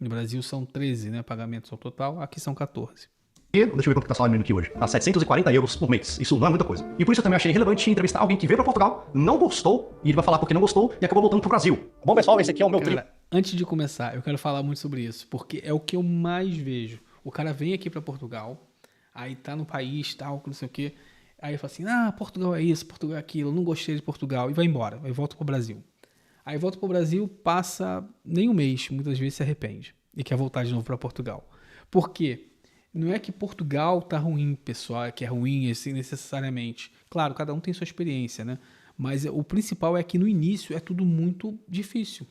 Speaker 1: No Brasil são 13, né, pagamentos ao total, aqui são 14.
Speaker 2: E, deixa eu ver quanto tá o salário mínimo aqui hoje. Tá 740 euros por mês. Isso não é muita coisa. E por isso eu também achei relevante entrevistar alguém que veio pra Portugal, não gostou, e ele vai falar porque não gostou, e acabou voltando pro Brasil. Bom, pessoal, esse aqui é o meu
Speaker 1: Cara, antes de começar, eu quero falar muito sobre isso, porque é o que eu mais vejo. O cara vem aqui pra Portugal, aí tá no país, tal, não sei o quê, aí fala assim, Portugal é isso, Portugal é aquilo, não gostei de Portugal, e vai embora, aí volta pro Brasil. Aí volta pro Brasil, passa nem um mês, muitas vezes se arrepende, e quer voltar de novo pra Portugal. Por quê? Não é que Portugal tá ruim, pessoal, que é ruim assim necessariamente. Claro, cada um tem sua experiência, né? Mas o principal é que no início é tudo muito difícil.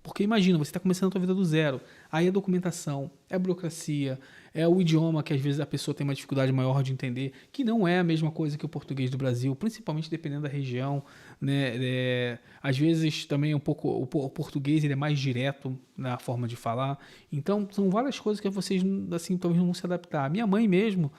Speaker 1: Porque imagina, você está começando a sua vida do zero. Aí é documentação, é burocracia, é o idioma que às vezes a pessoa tem uma dificuldade maior de entender, que não é a mesma coisa que o português do Brasil, principalmente dependendo da região, né? Às vezes também o português ele é mais direto na forma de falar. Então são várias coisas que vocês assim talvez não vão se adaptar. A minha mãe mesmo,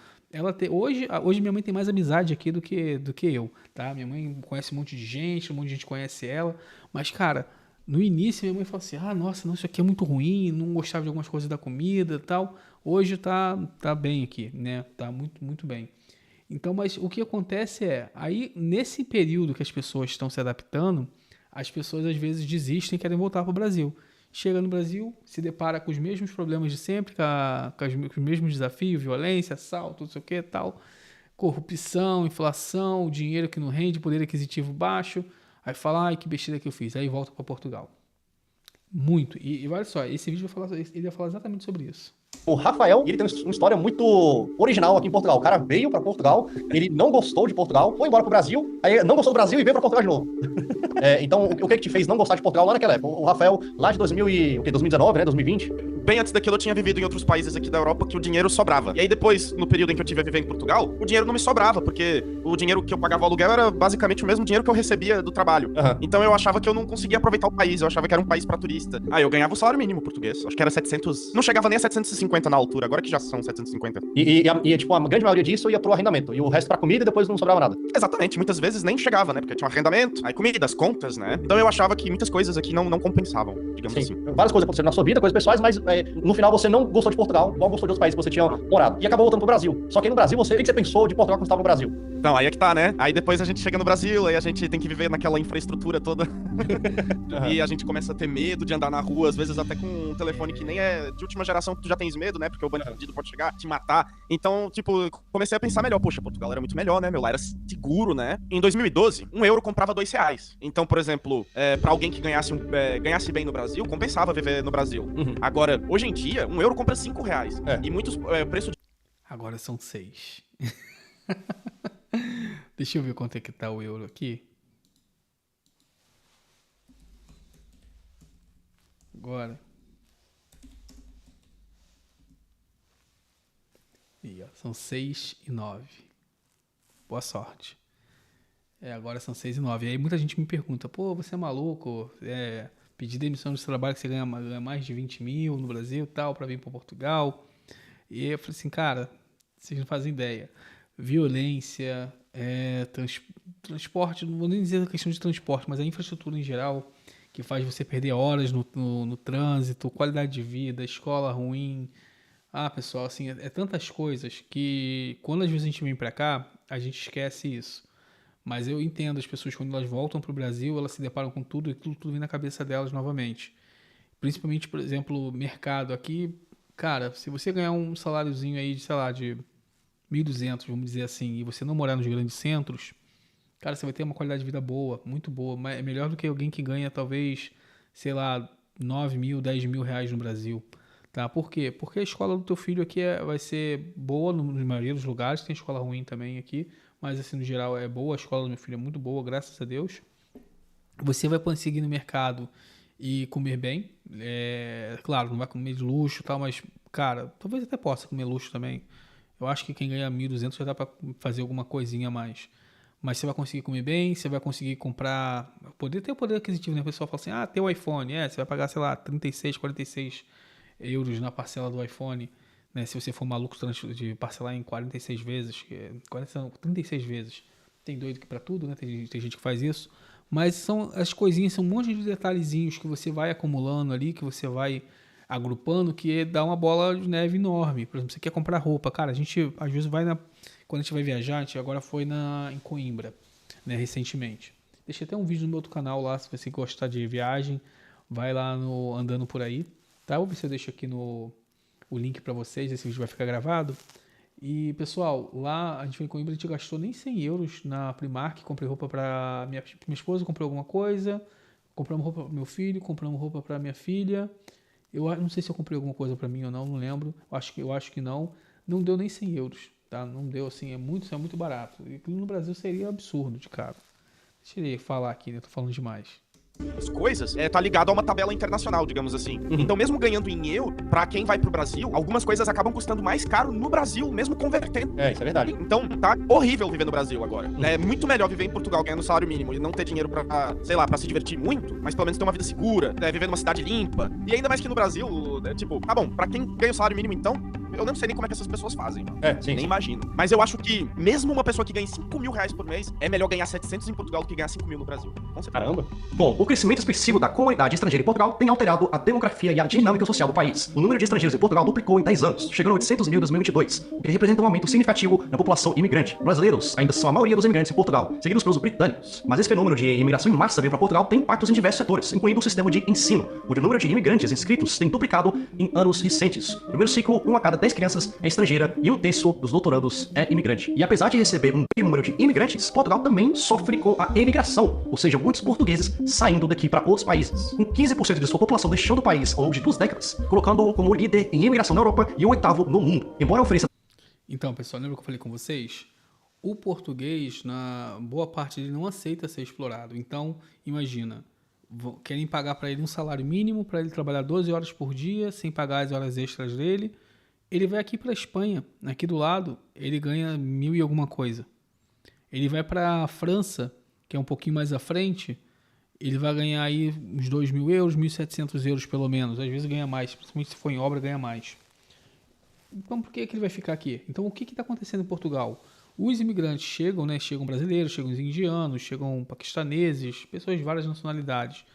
Speaker 1: hoje minha mãe tem mais amizade aqui do que eu, tá? Minha mãe conhece um monte de gente conhece ela, mas cara, no início, minha mãe falou assim, nossa, não, isso aqui é muito ruim, não gostava de algumas coisas da comida e tal. Hoje tá bem aqui, né? Tá muito, muito bem. Então, mas o que acontece aí nesse período que as pessoas estão se adaptando, as pessoas às vezes desistem e querem voltar para o Brasil. chega no Brasil, se depara com os mesmos problemas de sempre, com os mesmos desafios, violência, assalto, não sei o que, tal, corrupção, inflação, dinheiro que não rende, poder aquisitivo baixo, aí fala, ai, que besteira que eu fiz, aí volta para Portugal. Muito. E olha só, esse vídeo ele vai falar exatamente sobre isso.
Speaker 2: O Rafael, ele tem uma história muito original aqui em Portugal. O cara veio pra Portugal, ele não gostou de Portugal, foi embora pro Brasil, aí não gostou do Brasil e veio pra Portugal de novo. Então, o que te fez não gostar de Portugal lá naquela época? O Rafael, lá de 2019, né, 2020...
Speaker 4: Bem antes daquilo, eu tinha vivido em outros países aqui da Europa que o dinheiro sobrava. E aí depois, no período em que eu tive a viver em Portugal, o dinheiro não me sobrava, porque o dinheiro que eu pagava o aluguel era basicamente o mesmo dinheiro que eu recebia do trabalho. Então eu achava que eu não conseguia aproveitar o país, eu achava que era um país pra turista. Eu ganhava o salário mínimo português, acho que era 700... Não chegava nem a 750 na altura, agora que já são 750.
Speaker 2: Tipo, a grande maioria disso ia pro arrendamento, e o resto pra comida e depois não sobrava nada.
Speaker 4: Exatamente, muitas vezes nem chegava, né, porque tinha um arrendamento, aí comida, as contas, né. Então eu achava que muitas coisas aqui não compensavam, digamos assim.
Speaker 2: Várias coisas aconteceram na sua vida, coisas pessoais, mas no final você não gostou de Portugal, igual gostou de outros países que você tinha morado. E acabou voltando pro Brasil. Só que aí no Brasil, o que você pensou de Portugal quando estava no Brasil?
Speaker 4: Então, aí é que tá, né? Aí depois a gente chega no Brasil, aí a gente tem que viver naquela infraestrutura toda. E a gente começa a ter medo de andar na rua, às vezes até com um telefone que nem é de última geração, que tu já tens medo, né? Porque o bandido pode chegar, te matar. Então, tipo, comecei a pensar melhor. Poxa, Portugal era muito melhor, né? Meu, lá era seguro, né? Em 2012, €1 comprava R$2. Então, por exemplo, pra alguém que ganhasse bem no Brasil, compensava viver no Brasil. Agora, hoje em dia, €1 compra R$5. E muitos preços...
Speaker 1: Agora são 6. Deixa eu ver quanto é que tá o euro aqui. Agora. E, ó, são 6,9. Boa sorte. Agora são 6,9. E aí muita gente me pergunta, pô, você é maluco? Pedir demissão de trabalho que você ganha mais de 20 mil no Brasil e tal, pra vir pra Portugal. E eu falei assim, cara, vocês não fazem ideia. Violência, transporte, não vou nem dizer a questão de transporte, mas a infraestrutura em geral, que faz você perder horas no trânsito, qualidade de vida, escola ruim. Pessoal, assim, tantas coisas que quando às vezes a gente vem pra cá, a gente esquece isso. Mas eu entendo as pessoas quando elas voltam pro Brasil, elas se deparam com tudo e tudo vem na cabeça delas novamente. Principalmente, por exemplo, mercado aqui, cara, se você ganhar um saláriozinho aí de, sei lá, de 1.200, vamos dizer assim, e você não morar nos grandes centros, cara, você vai ter uma qualidade de vida boa, muito boa, mas é melhor do que alguém que ganha talvez, sei lá, 9 mil, 10 mil reais no Brasil, tá? Por quê? Porque a escola do teu filho aqui vai ser boa na maioria dos lugares, tem escola ruim também aqui, mas assim, no geral é boa, a escola do meu filho é muito boa, graças a Deus. Você vai conseguir ir no mercado e comer bem, claro, não vai comer de luxo e tal, mas, cara, talvez até possa comer luxo também. Eu acho que quem ganha 1.200 já dá para fazer alguma coisinha a mais. Mas você vai conseguir comer bem, você vai conseguir comprar... ter o poder aquisitivo, né? O pessoal fala assim, tem o iPhone. Você vai pagar, sei lá, 36, 46 euros na parcela do iPhone. Né? Se você for maluco de parcelar em 46 vezes. 36 vezes. Tem doido que para tudo, né? Tem gente que faz isso. Mas as coisinhas, são um monte de detalhezinhos que você vai acumulando ali, que você vai agrupando, que dá uma bola de neve enorme. Por exemplo, você quer comprar roupa. Cara, a gente às vezes quando a gente vai viajar, a gente agora foi em Coimbra, né, recentemente. Deixei até um vídeo no meu outro canal lá, se você gostar de viagem, vai lá no Andando Por Aí, tá? Vou ver se eu deixo aqui o link pra vocês, esse vídeo vai ficar gravado. E, pessoal, lá a gente foi em Coimbra, a gente gastou nem 100 euros na Primark, comprei roupa pra minha esposa, comprei alguma coisa, compramos roupa pro meu filho, compramos roupa pra minha filha. Eu não sei se eu comprei alguma coisa pra mim ou não lembro. Eu acho que não. Não deu nem 100 euros, tá? Não deu, assim, é muito barato. E no Brasil seria absurdo de caro. Deixa eu falar aqui, né? Tô falando demais.
Speaker 4: As coisas tá ligado a uma tabela internacional, digamos assim. Então, mesmo ganhando em euro, pra quem vai pro Brasil, algumas coisas acabam custando mais caro no Brasil, mesmo convertendo.
Speaker 2: Isso é verdade.
Speaker 4: Então, tá horrível viver no Brasil agora. É muito melhor viver em Portugal ganhando salário mínimo e não ter dinheiro pra, sei lá, pra se divertir muito, mas pelo menos ter uma vida segura, viver numa cidade limpa. E ainda mais que no Brasil, tipo, tá bom, pra quem ganha o salário mínimo, então, Eu não sei nem como é que essas pessoas fazem.
Speaker 2: Sim.
Speaker 4: Nem imagino. Mas eu acho que, mesmo uma pessoa que ganha 5 mil reais por mês, é melhor ganhar 700 em Portugal do que ganhar 5 mil no Brasil. Com certeza.
Speaker 2: Caramba. Bom, o crescimento expressivo da comunidade estrangeira em Portugal tem alterado a demografia e a dinâmica social do país. O número de estrangeiros em Portugal duplicou em 10 anos, chegando a 800 mil em 2022, o que representa um aumento significativo na população imigrante. Brasileiros ainda são a maioria dos imigrantes em Portugal, seguidos pelos britânicos. Mas esse fenômeno de imigração em massa veio para Portugal tem impactos em diversos setores, incluindo o sistema de ensino, onde o número de imigrantes inscritos tem duplicado em anos recentes. No primeiro ciclo, 1 a cada 10 crianças é estrangeira e 1/3 dos doutorandos é imigrante. E apesar de receber um grande número de imigrantes, Portugal também sofre com a emigração, ou seja, muitos portugueses saindo daqui para outros países, com 15% de sua população deixando o país ao longo de 2 décadas, colocando-o como líder em imigração na Europa e o 8º no mundo. Embora ofereça...
Speaker 1: Então, pessoal, lembra que eu falei com vocês? O português, na boa parte dele, não aceita ser explorado. Então, imagina, querem pagar para ele um salário mínimo, para ele trabalhar 12 horas por dia, sem pagar as horas extras dele. Ele vai aqui para a Espanha, aqui do lado, ele ganha 1.000 e alguma coisa. Ele vai para a França, que é um pouquinho mais à frente, ele vai ganhar aí uns 2.000 euros, 1.700 euros pelo menos. Às vezes ganha mais, principalmente se for em obra, ganha mais. Então por que ele vai ficar aqui? Então o que está acontecendo em Portugal? Os imigrantes chegam, né? Chegam brasileiros, chegam indianos, chegam paquistaneses, pessoas de várias nacionalidades.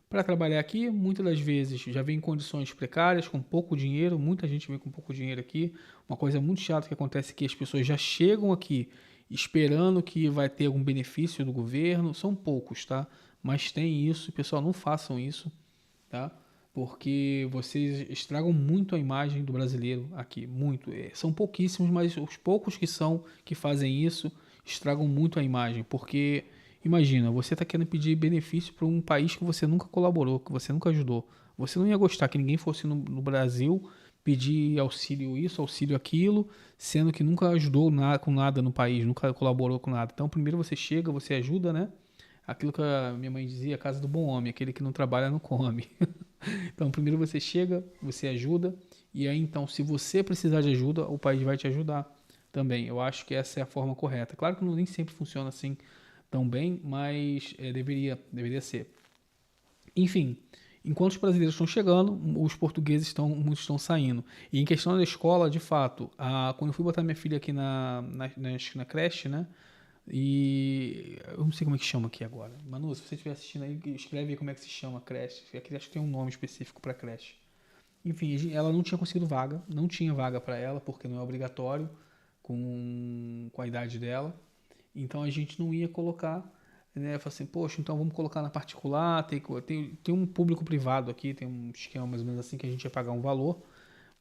Speaker 1: Para trabalhar aqui, muitas das vezes já vem em condições precárias, com pouco dinheiro, muita gente vem com pouco dinheiro aqui. Uma coisa muito chata que acontece é que as pessoas já chegam aqui esperando que vai ter algum benefício do governo. São poucos, tá? Mas tem isso, pessoal, não façam isso, tá? Porque vocês estragam muito a imagem do brasileiro aqui, muito. São pouquíssimos, mas os poucos que fazem isso estragam muito a imagem, porque... Imagina, você está querendo pedir benefício para um país que você nunca colaborou, que você nunca ajudou. Você não ia gostar que ninguém fosse no Brasil pedir auxílio isso, auxílio aquilo, sendo que nunca ajudou com nada no país, nunca colaborou com nada. Então, primeiro você chega, você ajuda, né? Aquilo que a minha mãe dizia, a casa do bom homem, aquele que não trabalha não come. Então, primeiro você chega, você ajuda, e aí então, se você precisar de ajuda, o país vai te ajudar também. Eu acho que essa é a forma correta. Claro que nem sempre funciona assim tão bem, mas deveria ser. Enfim, enquanto os brasileiros estão chegando, os portugueses muitos estão saindo. E em questão da escola, de fato, quando eu fui botar minha filha aqui na creche, né? E eu não sei como é que chama aqui agora. Manu, se você estiver assistindo aí, escreve aí como é que se chama a creche. Aqui acho que tem um nome específico para creche. Enfim, ela não tinha conseguido vaga, não tinha vaga para ela, porque não é obrigatório com a idade dela. Então a gente não ia colocar, né? Falei assim, poxa, então vamos colocar na particular, tem um público privado aqui, tem um esquema mais ou menos assim que a gente ia pagar um valor.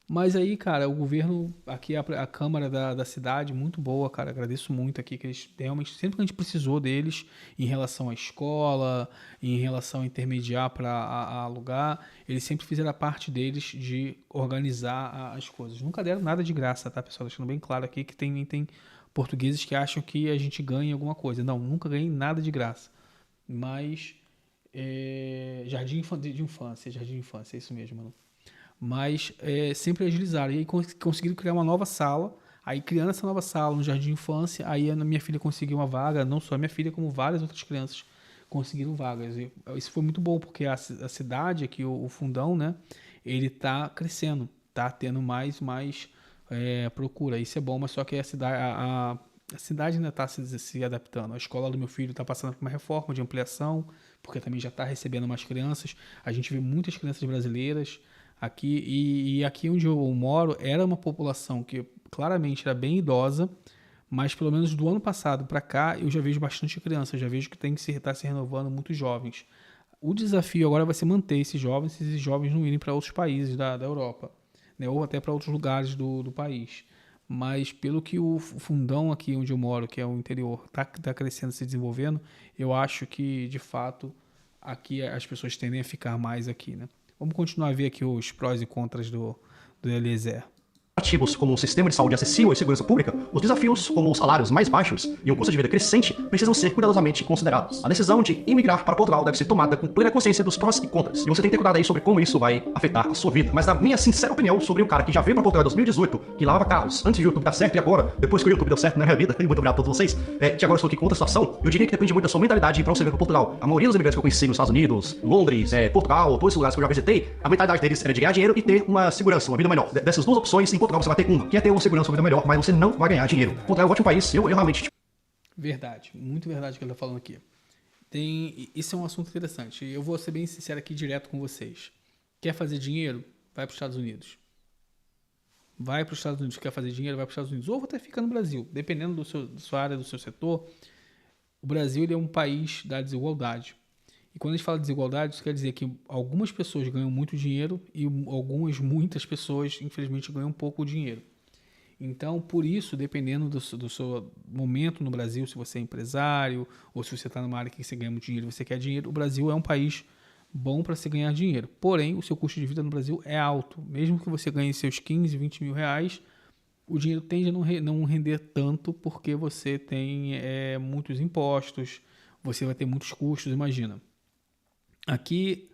Speaker 1: Mas aí, cara, o governo, aqui a Câmara da cidade, muito boa, cara, agradeço muito aqui, que eles realmente, sempre que a gente precisou deles, em relação à escola, em relação a intermediar para alugar, eles sempre fizeram a parte deles de organizar as coisas. Nunca deram nada de graça, tá, pessoal? Deixando bem claro aqui que tem portugueses que acham que a gente ganha alguma coisa. Não, nunca ganhei nada de graça. Mas jardim de infância, é isso mesmo, mano. Mas sempre agilizaram. E aí conseguiram criar uma nova sala. Aí criando essa nova sala no jardim de infância, aí a minha filha conseguiu uma vaga. Não só a minha filha, como várias outras crianças conseguiram vagas. E isso foi muito bom, porque a cidade aqui, o Fundão, né? Ele tá crescendo, tá tendo mais procura. Isso é bom, mas só que a cidade ainda está se adaptando. A escola do meu filho está passando por uma reforma de ampliação, porque também já está recebendo mais crianças. A gente vê muitas crianças brasileiras aqui, e aqui onde eu moro era uma população que claramente era bem idosa, mas pelo menos do ano passado para cá eu já vejo bastante criança, eu já vejo que tem que estar se renovando muitos jovens. O desafio agora vai ser manter esses jovens não irem para outros países da Europa, né, ou até para outros lugares do país. Mas pelo que o Fundão aqui onde eu moro, que é o interior, está crescendo, se desenvolvendo, eu acho que, de fato, aqui as pessoas tendem a ficar mais aqui, né? Vamos continuar a ver aqui os prós e contras do Eliezer.
Speaker 2: Ativos como um sistema de saúde acessível e segurança pública, os desafios como os salários mais baixos e um custo de vida crescente precisam ser cuidadosamente considerados. A decisão de imigrar para Portugal deve ser tomada com plena consciência dos prós e contras, e você tem que ter cuidado aí sobre como isso vai afetar a sua vida. Mas na minha sincera opinião sobre um cara que já veio para Portugal em 2018, que lavava carros antes de o YouTube dar certo e agora, depois que o YouTube deu certo na minha vida, e muito obrigado a todos vocês, que agora estou aqui com outra situação, eu diria que depende muito da sua mentalidade para você vir para Portugal. A maioria dos imigrantes que eu conheci nos Estados Unidos, Londres, Portugal, todos esses lugares que eu já visitei, a mentalidade deles era de ganhar dinheiro e ter uma segurança, uma vida melhor. Dessas duas opções, em Portugal você vai ter uma, que é ter uma segurança vida melhor, mas você não vai ganhar dinheiro. Portugal é um ótimo país, eu realmente...
Speaker 1: Verdade, muito verdade o que ele está falando aqui. Isso é um assunto interessante. Eu vou ser bem sincero aqui direto com vocês. Quer fazer dinheiro? Vai para os Estados Unidos. Vai para os Estados Unidos. Quer fazer dinheiro? Vai para os Estados Unidos. Ou até fica no Brasil. Dependendo da sua área, do seu setor. O Brasil ele é um país da desigualdade. E quando a gente fala de desigualdade, isso quer dizer que algumas pessoas ganham muito dinheiro e muitas pessoas, infelizmente, ganham pouco dinheiro. Então, por isso, dependendo do seu momento no Brasil, se você é empresário ou se você está numa área que você ganha muito dinheiro e você quer dinheiro, o Brasil é um país bom para se ganhar dinheiro. Porém, o seu custo de vida no Brasil é alto. Mesmo que você ganhe seus 15, 20 mil reais, o dinheiro tende a não render tanto porque você tem muitos impostos, você vai ter muitos custos, imagina. Aqui,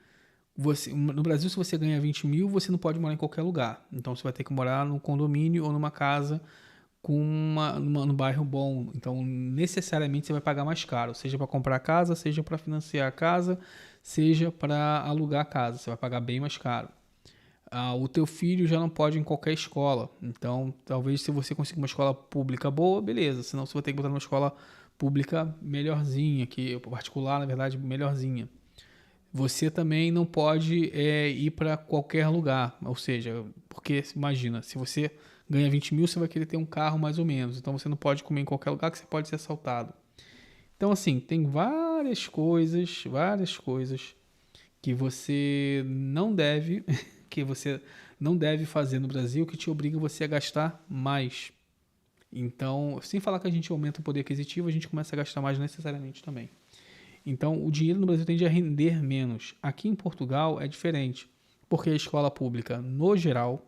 Speaker 1: no Brasil, se você ganha 20 mil, você não pode morar em qualquer lugar. Então, você vai ter que morar num condomínio ou numa casa num bairro bom. Então, necessariamente, você vai pagar mais caro. Seja para comprar a casa, seja para financiar a casa, seja para alugar a casa. Você vai pagar bem mais caro. O teu filho já não pode ir em qualquer escola. Então, talvez se você conseguir uma escola pública boa, beleza. Senão, você vai ter que botar numa escola pública melhorzinha, particular, na verdade, melhorzinha. Você também não pode ir para qualquer lugar, ou seja, porque imagina, se você ganha 20 mil, você vai querer ter um carro mais ou menos, então você não pode comer em qualquer lugar que você pode ser assaltado. Então assim, tem várias coisas que você não deve, fazer no Brasil que te obriga você a gastar mais. Então, sem falar que a gente aumenta o poder aquisitivo, a gente começa a gastar mais necessariamente também. Então, o dinheiro no Brasil tende a render menos. Aqui em Portugal é diferente, porque a escola pública, no geral,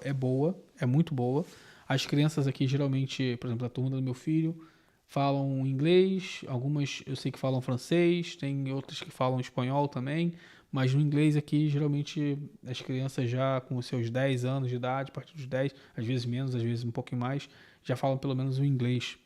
Speaker 1: é boa, é muito boa. As crianças aqui, geralmente, por exemplo, a turma do meu filho, falam inglês, algumas eu sei que falam francês, tem outras que falam espanhol também, mas no inglês aqui, geralmente, as crianças já com os seus 10 anos de idade, a partir dos 10, às vezes menos, às vezes um pouquinho mais, já falam pelo menos o inglês.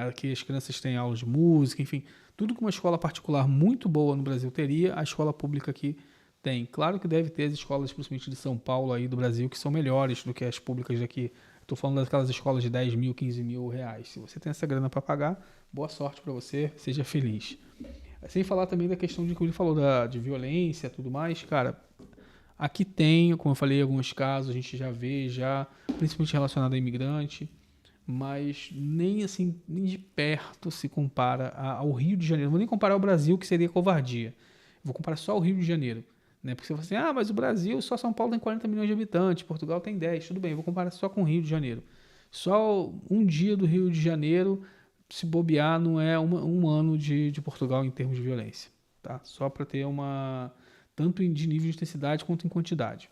Speaker 1: Aqui as crianças têm aulas de música, enfim, tudo que uma escola particular muito boa no Brasil teria, a escola pública aqui tem. Claro que deve ter as escolas, principalmente de São Paulo aí do Brasil, que são melhores do que as públicas daqui. Estou falando daquelas escolas de 10 mil, 15 mil reais. Se você tem essa grana para pagar, boa sorte para você, seja feliz. Sem falar também da questão de que ele falou de violência e tudo mais, cara. Aqui tem, como eu falei, alguns casos, a gente já vê, principalmente relacionado a imigrante, mas nem de perto se compara ao Rio de Janeiro. Não vou nem comparar ao Brasil, que seria covardia. Vou comparar só ao Rio de Janeiro. Porque você fala assim, mas o Brasil, só São Paulo tem 40 milhões de habitantes, Portugal tem 10, tudo bem, vou comparar só com o Rio de Janeiro. Só um dia do Rio de Janeiro, se bobear, não é um ano de Portugal em termos de violência. Tá? Só para ter tanto de nível de intensidade quanto em quantidade.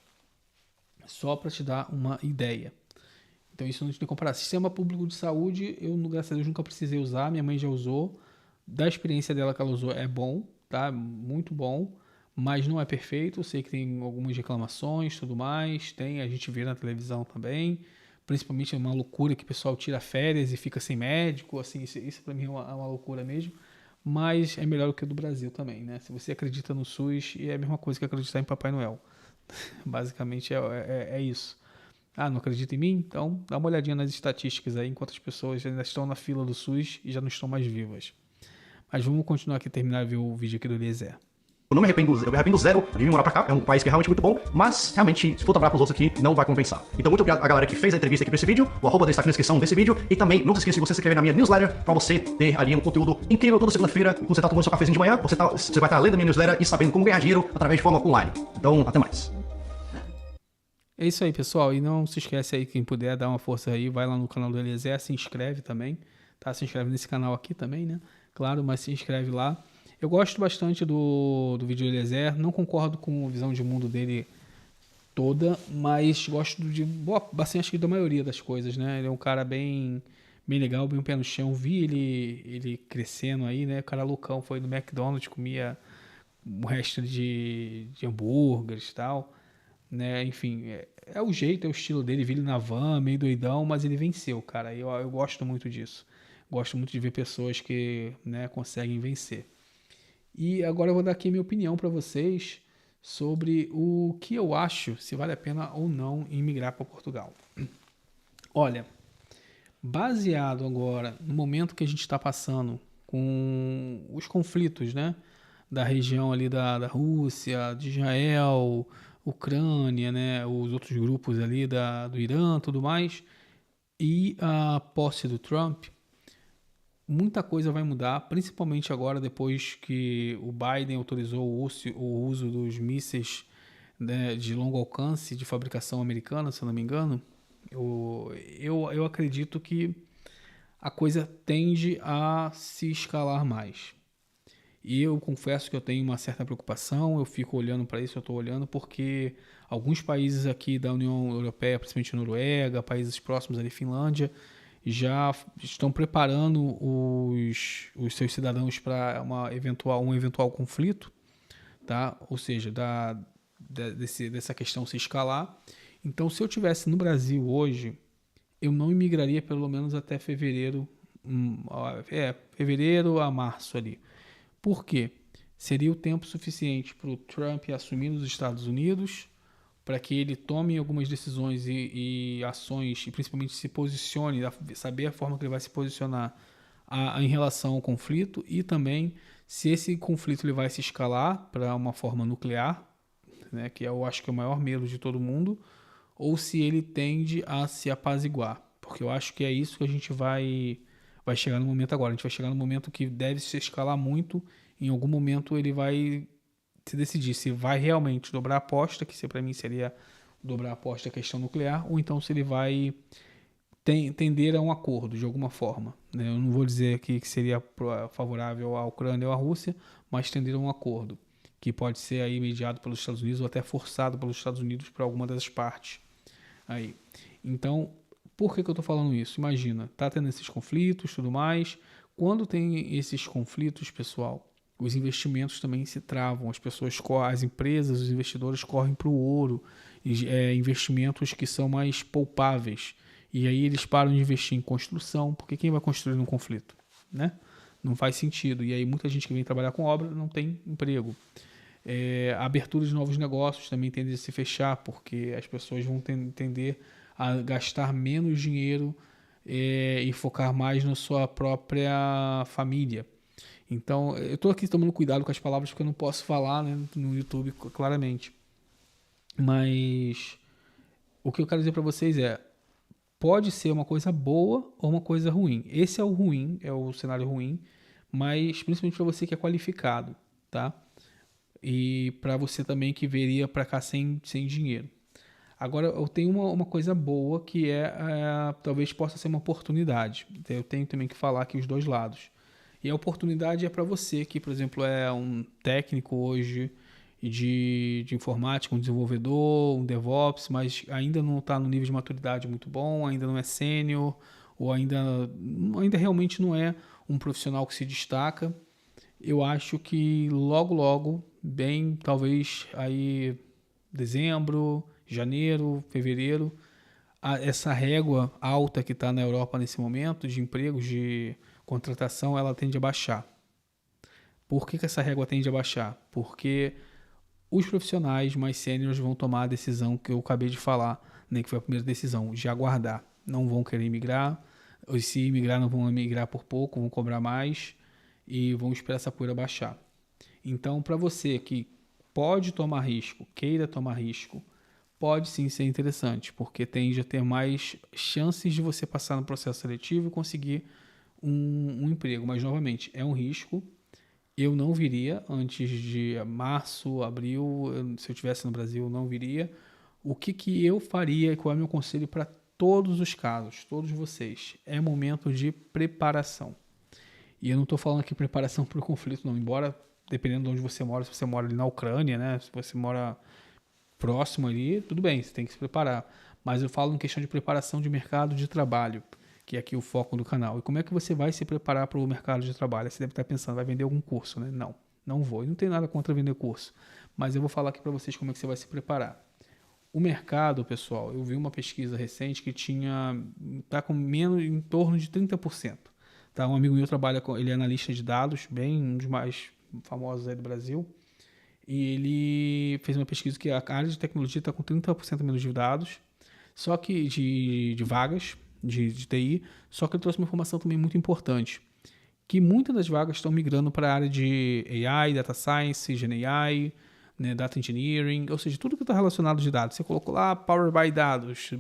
Speaker 1: Só para te dar uma ideia. Então isso não tem que comparar. Sistema público de saúde, eu, graças a Deus, nunca precisei usar, minha mãe já usou. Da experiência dela que ela usou, é bom, tá? Muito bom, mas não é perfeito. Eu sei que tem algumas reclamações, tudo mais, a gente vê na televisão também, principalmente é uma loucura que o pessoal tira férias e fica sem médico, assim, isso para mim é uma loucura mesmo, mas é melhor do que o do Brasil também, né? Se você acredita no SUS, é a mesma coisa que acreditar em Papai Noel. Basicamente é isso. Não acredita em mim? Então dá uma olhadinha nas estatísticas aí, enquanto as pessoas ainda estão na fila do SUS e já não estão mais vivas. Mas vamos continuar aqui, terminar de ver o vídeo aqui do Eliezer.
Speaker 2: Eu me arrependo zero de vir morar pra cá, é um país que é realmente muito bom, mas realmente, se for trabalhar pros outros aqui, não vai compensar. Então muito obrigado a galera que fez a entrevista aqui pra esse vídeo, o arroba está aqui na descrição desse vídeo, e também não se esqueça de você se inscrever na minha newsletter pra você ter ali um conteúdo incrível toda segunda-feira, quando você tá tomando seu cafezinho de manhã, você vai estar lendo a minha newsletter e sabendo como ganhar dinheiro através de forma online. Então, até mais.
Speaker 1: É isso aí, pessoal, e não se esquece aí, quem puder dar uma força aí, vai lá no canal do Eliezer, se inscreve também, tá? Se inscreve nesse canal aqui também, né? Claro, mas se inscreve lá. Eu gosto bastante do vídeo do Eliezer, não concordo com a visão de mundo dele toda, mas gosto bastante, acho que da maioria das coisas, né? Ele é um cara bem legal, bem um pé no chão. Vi ele crescendo aí, né? O cara loucão, foi no McDonald's, comia um resto de hambúrgueres e tal, né? Enfim, é o jeito, é o estilo dele. Vi ele na van, meio doidão, mas ele venceu, cara. Eu gosto muito disso. Gosto muito de ver pessoas que, né, conseguem vencer. E agora eu vou dar aqui a minha opinião para vocês sobre o que eu acho, se vale a pena ou não imigrar para Portugal. Olha, baseado agora no momento que a gente está passando com os conflitos, né, da região ali da Rússia, de Israel, Ucrânia, né, os outros grupos ali do Irã, tudo mais, e a posse do Trump, muita coisa vai mudar, principalmente agora depois que o Biden autorizou o uso dos mísseis, né, de longo alcance de fabricação americana, se eu não me engano. Eu acredito que a coisa tende a se escalar mais. E eu confesso que eu tenho uma certa preocupação, eu fico olhando para isso, eu estou olhando porque alguns países aqui da União Europeia, principalmente Noruega, países próximos ali, Finlândia, já estão preparando os seus cidadãos para um eventual conflito, tá? Ou seja, dessa questão se escalar. Então, se eu estivesse no Brasil hoje, eu não imigraria pelo menos até fevereiro, fevereiro a março ali. Por quê? Seria o tempo suficiente para o Trump assumir nos Estados Unidos, para que ele tome algumas decisões e ações, e principalmente se posicione, saber a forma que ele vai se posicionar em relação ao conflito, e também se esse conflito ele vai se escalar para uma forma nuclear, né, que eu acho que é o maior medo de todo mundo, ou se ele tende a se apaziguar, porque eu acho que é isso que a gente vai chegar no momento agora. A gente vai chegar no momento que deve se escalar muito. Em algum momento ele vai se decidir se vai realmente dobrar a aposta, que para mim seria dobrar a aposta a questão nuclear, ou então se ele vai tender a um acordo de alguma forma, né? Eu não vou dizer aqui que seria favorável à Ucrânia ou à Rússia, mas tender a um acordo, que pode ser aí mediado pelos Estados Unidos ou até forçado pelos Estados Unidos para alguma das partes. Aí. Então, por que eu estou falando isso? Imagina, tá tendo esses conflitos e tudo mais. Quando tem esses conflitos, pessoal, os investimentos também se travam. As empresas, os investidores correm para o ouro, investimentos que são mais poupáveis. E aí eles param de investir em construção, porque quem vai construir num conflito, né? Não faz sentido. E aí muita gente que vem trabalhar com obra não tem emprego. A abertura de novos negócios também tende a se fechar, porque as pessoas vão tender a gastar menos dinheiro e focar mais na sua própria família. Então, eu estou aqui tomando cuidado com as palavras porque eu não posso falar, né, no YouTube claramente. Mas o que eu quero dizer para vocês pode ser uma coisa boa ou uma coisa ruim. Esse é o ruim, é o cenário ruim, mas principalmente para você que é qualificado, tá? E para você também que viria para cá sem dinheiro. Agora, eu tenho uma coisa boa que talvez possa ser uma oportunidade. Eu tenho também que falar aqui os dois lados. E a oportunidade é para você que, por exemplo, é um técnico hoje de informática, um desenvolvedor, um DevOps, mas ainda não está no nível de maturidade muito bom, ainda não é sênior, ou ainda realmente não é um profissional que se destaca. Eu acho que logo, bem, talvez aí dezembro, janeiro, fevereiro, essa régua alta que está na Europa nesse momento de empregos, de contratação, ela tende a baixar. Por que essa régua tende a baixar? Porque os profissionais mais sêniores vão tomar a decisão que eu acabei de falar, né, que foi a primeira decisão, de aguardar. Não vão querer migrar, ou se migrar não vão migrar por pouco, vão cobrar mais e vão esperar essa poeira baixar. Então, para você que pode tomar risco, queira tomar risco, pode sim ser interessante, porque tende a ter mais chances de você passar no processo seletivo e conseguir um emprego. Mas, novamente, é um risco. Eu não viria antes de março, abril. Se eu estivesse no Brasil, eu não viria. O que eu faria, qual é o meu conselho para todos os casos, todos vocês? É momento de preparação. E eu não estou falando aqui preparação para o conflito, não. Embora, dependendo de onde você mora, se você mora ali na Ucrânia, né? Se você mora próximo ali, tudo bem, você tem que se preparar. Mas eu falo em questão de preparação de mercado de trabalho, que é aqui o foco do canal. E como é que você vai se preparar para o mercado de trabalho? Você deve estar pensando, vai vender algum curso, né? Não vou. E não tem nada contra vender curso. Mas eu vou falar aqui para vocês como é que você vai se preparar. O mercado, pessoal, eu vi uma pesquisa recente que está com menos, em torno de 30%. Tá? Um amigo meu trabalha ele é analista de dados, um dos mais famosos aí do Brasil. e ele fez uma pesquisa que a área de tecnologia está com 30% menos de dados, só que de vagas de TI, só que ele trouxe uma informação também muito importante, que muitas das vagas estão migrando para a área de AI, Data Science, Gen AI, né, Data Engineering, ou seja, tudo que está relacionado de dados. Você colocou lá Power BI Dados,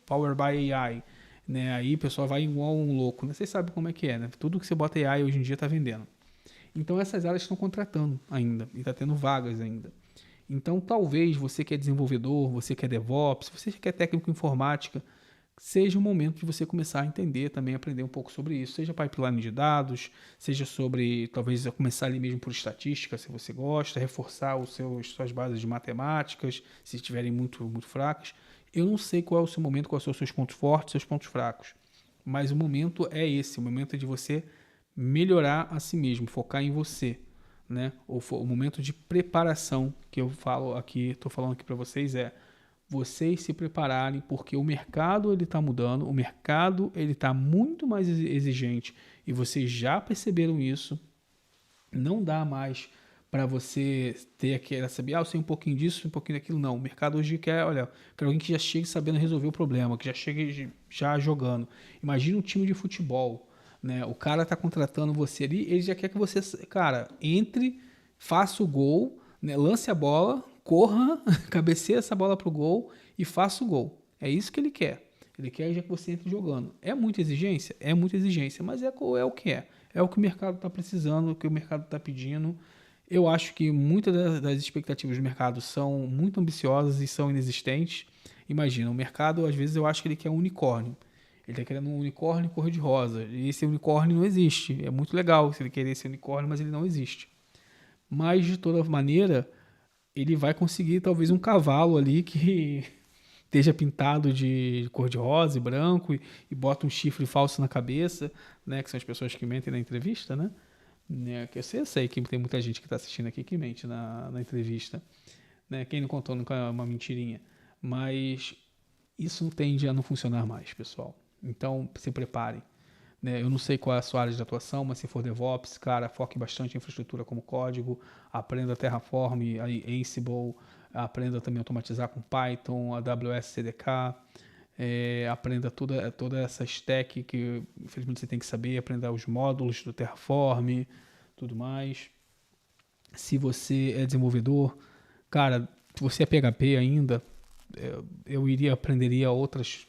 Speaker 1: Power BI AI, né, aí o pessoal vai igual um louco, né? Vocês sabem como é que é, né? Tudo que você bota AI hoje em dia está vendendo. Então essas áreas estão contratando ainda, e está tendo vagas ainda. Então talvez você que é desenvolvedor, você que é DevOps, você que é técnico em informática, seja o momento de você começar a entender também, aprender um pouco sobre isso, seja pipeline de dados, seja sobre, talvez, começar ali mesmo por estatística, se você gosta, reforçar suas bases de matemáticas, se estiverem muito, muito fracas. Eu não sei qual é o seu momento, quais são os seus pontos fortes, seus pontos fracos, mas o momento é esse, o momento é de você melhorar a si mesmo, focar em você, né? O momento de preparação que eu falo aqui, estou falando aqui para vocês é vocês se prepararem, porque o mercado ele está mudando, o mercado ele está muito mais exigente e vocês já perceberam isso. Não dá mais para você ter aquela saber, eu sei um pouquinho disso, um pouquinho daquilo. Não, o mercado hoje quer, olha, quer alguém que já chegue sabendo resolver o problema, que já chegue já jogando. Imagina um time de futebol, né? O cara está contratando você ali, ele já quer que você, cara, entre, faça o gol, né? Lance a bola, corra, cabeceie essa bola pro gol e faça o gol. É isso que ele quer. Ele quer já que você entre jogando. É muita exigência? É muita exigência, mas é o que é. É o que o mercado está precisando, o que o mercado está pedindo. Eu acho que muitas das expectativas do mercado são muito ambiciosas e são inexistentes. Imagina, o mercado, às vezes, eu acho que ele quer um unicórnio. Ele está querendo um unicórnio cor-de-rosa. E esse unicórnio não existe. É muito legal se ele querer esse unicórnio, mas ele não existe. Mas, de toda maneira, ele vai conseguir talvez um cavalo ali que esteja pintado de cor-de-rosa e branco e bota um chifre falso na cabeça, né? Que são as pessoas que mentem na entrevista, né? Que eu sei que tem muita gente que está assistindo aqui que mente na entrevista, né? Quem não contou nunca é uma mentirinha. Mas isso tende a não funcionar mais, pessoal. Então, se preparem. Né? Eu não sei qual é a sua área de atuação, mas se for DevOps, cara, foque bastante em infraestrutura como código, aprenda Terraform, Ansible, aprenda também a automatizar com Python, AWS CDK, aprenda toda essa stack que infelizmente você tem que saber, aprenda os módulos do Terraform, tudo mais. Se você é desenvolvedor, cara, se você é PHP ainda, eu aprenderia outras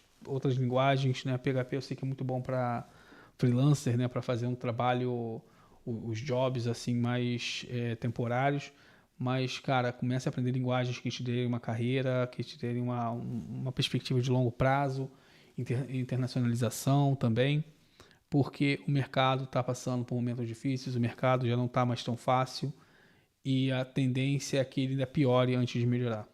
Speaker 1: linguagens, né? PHP eu sei que é muito bom para freelancer, né? Para fazer um trabalho, os jobs assim mais temporários. Mas, cara, comece a aprender linguagens que te dêem uma carreira, que te dêem uma perspectiva de longo prazo, internacionalização também, porque o mercado está passando por momentos difíceis, o mercado já não está mais tão fácil e a tendência é que ele ainda piore antes de melhorar.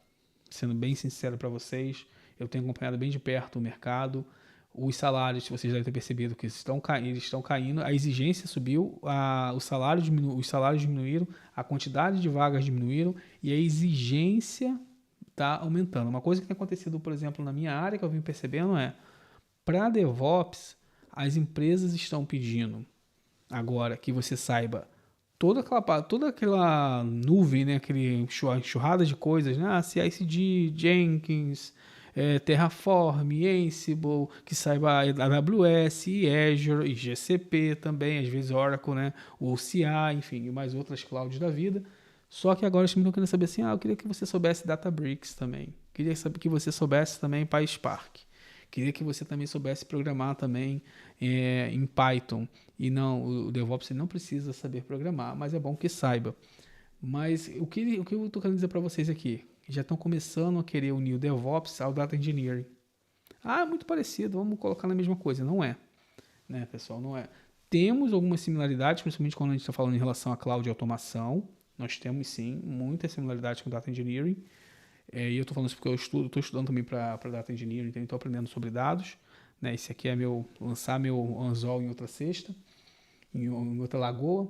Speaker 1: Sendo bem sincero para vocês, eu tenho acompanhado bem de perto o mercado. Os salários, vocês devem ter percebido que eles estão caindo, a exigência subiu, os salários diminuíram, a quantidade de vagas diminuíram e a exigência está aumentando. Uma coisa que tem acontecido, por exemplo, na minha área, que eu vim percebendo para DevOps, as empresas estão pedindo agora que você saiba toda aquela nuvem, né, aquela enxurrada de coisas, né, CI/CD, Jenkins, Terraform, Ansible, que saiba AWS, e Azure, e GCP também, às vezes Oracle, né, o OCI, enfim, e mais outras clouds da vida. Só que agora eles estão querendo saber assim, eu queria que você soubesse Databricks também, queria saber que você soubesse também PySpark, queria que você também soubesse programar também em Python. E não, o DevOps não precisa saber programar, mas é bom que saiba. Mas o que eu estou querendo dizer para vocês aqui? Já estão começando a querer unir o DevOps ao Data Engineering. Muito parecido, vamos colocar na mesma coisa. Não é, né, pessoal? Não é. Temos algumas similaridades, principalmente quando a gente está falando em relação a cloud e automação. Nós temos, sim, muitas similaridades com Data Engineering. E eu estou falando isso porque eu estou estudando também para Data Engineering, então estou aprendendo sobre dados. Né? Esse aqui é lançar meu anzol em outra cesta, em outra lagoa.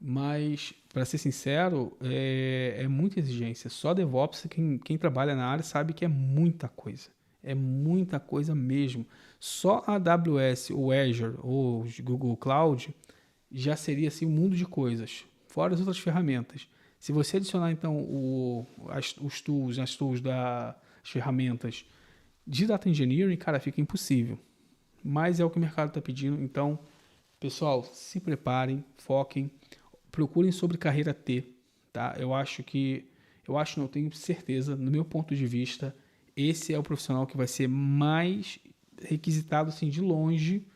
Speaker 1: Mas, para ser sincero, é muita exigência. Só DevOps, quem trabalha na área sabe que é muita coisa. É muita coisa mesmo. Só a AWS, ou Azure, ou Google Cloud, já seria assim, um mundo de coisas. Fora as outras ferramentas. Se você adicionar, então, as tools das ferramentas de Data Engineering, cara, fica impossível. Mas é o que o mercado está pedindo. Então, pessoal, se preparem, foquem, procurem sobre carreira T. Tá? Eu tenho certeza, no meu ponto de vista, esse é o profissional que vai ser mais requisitado, assim, de longe,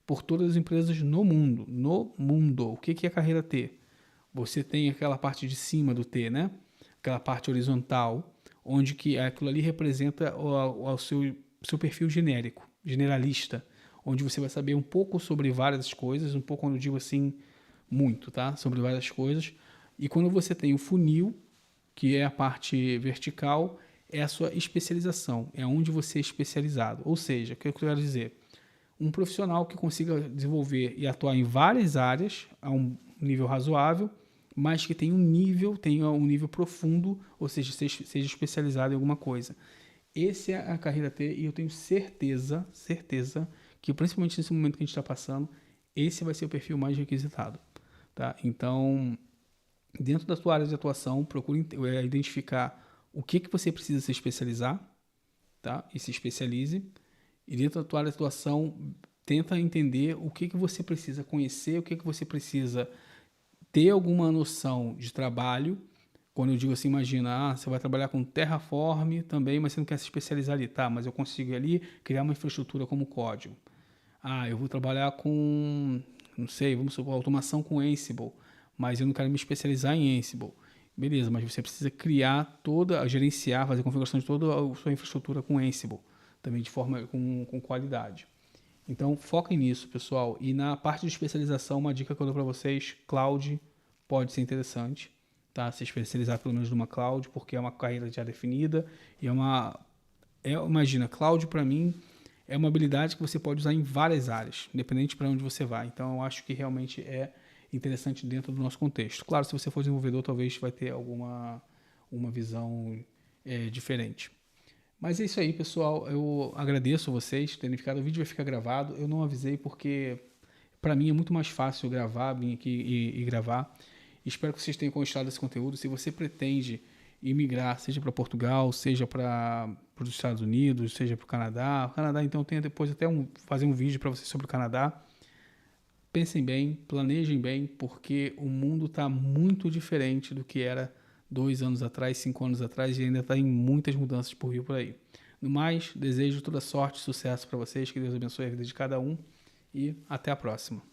Speaker 1: por todas as empresas no mundo. No mundo. O que é carreira T? Você tem aquela parte de cima do T, né? Aquela parte horizontal, onde que aquilo ali representa o seu perfil genérico, generalista, onde você vai saber um pouco sobre várias coisas, um pouco, quando eu digo assim, muito, tá? Sobre várias coisas. E quando você tem o funil, que é a parte vertical, é a sua especialização, é onde você é especializado. Ou seja, o que eu quero dizer? Um profissional que consiga desenvolver e atuar em várias áreas a um nível razoável, mas que tenha um nível profundo, ou seja, seja especializado em alguma coisa. Essa é a carreira T, e eu tenho certeza que, principalmente nesse momento que a gente está passando, esse vai ser o perfil mais requisitado. Tá? Então, dentro da sua área de atuação, procure identificar o que você precisa se especializar, tá? E se especialize. E dentro da tua área de atuação, tenta entender o que você precisa conhecer, o que você precisa ter alguma noção de trabalho. Quando eu digo assim, imagina, você vai trabalhar com Terraform também, mas você não quer se especializar ali, tá? Mas eu consigo ali criar uma infraestrutura como código. Eu vou trabalhar com, não sei, vamos supor, automação com Ansible, mas eu não quero me especializar em Ansible. Beleza, mas você precisa gerenciar, fazer configuração de toda a sua infraestrutura com Ansible, também de forma com qualidade. Então, foquem nisso, pessoal. E na parte de especialização, uma dica que eu dou para vocês, cloud pode ser interessante, tá? Se especializar pelo menos numa cloud, porque é uma carreira já definida e imagina, cloud para mim é uma habilidade que você pode usar em várias áreas, independente para onde você vai. Então, eu acho que realmente é interessante dentro do nosso contexto. Claro, se você for desenvolvedor, talvez vai ter uma visão diferente. Mas é isso aí, pessoal. Eu agradeço vocês terem ficado. O vídeo vai ficar gravado. Eu não avisei porque, para mim, é muito mais fácil vir aqui e gravar. Espero que vocês tenham gostado desse conteúdo. Se você pretende imigrar, seja para Portugal, seja para os Estados Unidos, seja para o Canadá. O Canadá, então, tem depois até fazer um vídeo para vocês sobre o Canadá. Pensem bem, planejem bem, porque o mundo está muito diferente do que era 2 anos atrás, 5 anos atrás, e ainda está em muitas mudanças por vir por aí. No mais, desejo toda sorte e sucesso para vocês, que Deus abençoe a vida de cada um, e até a próxima.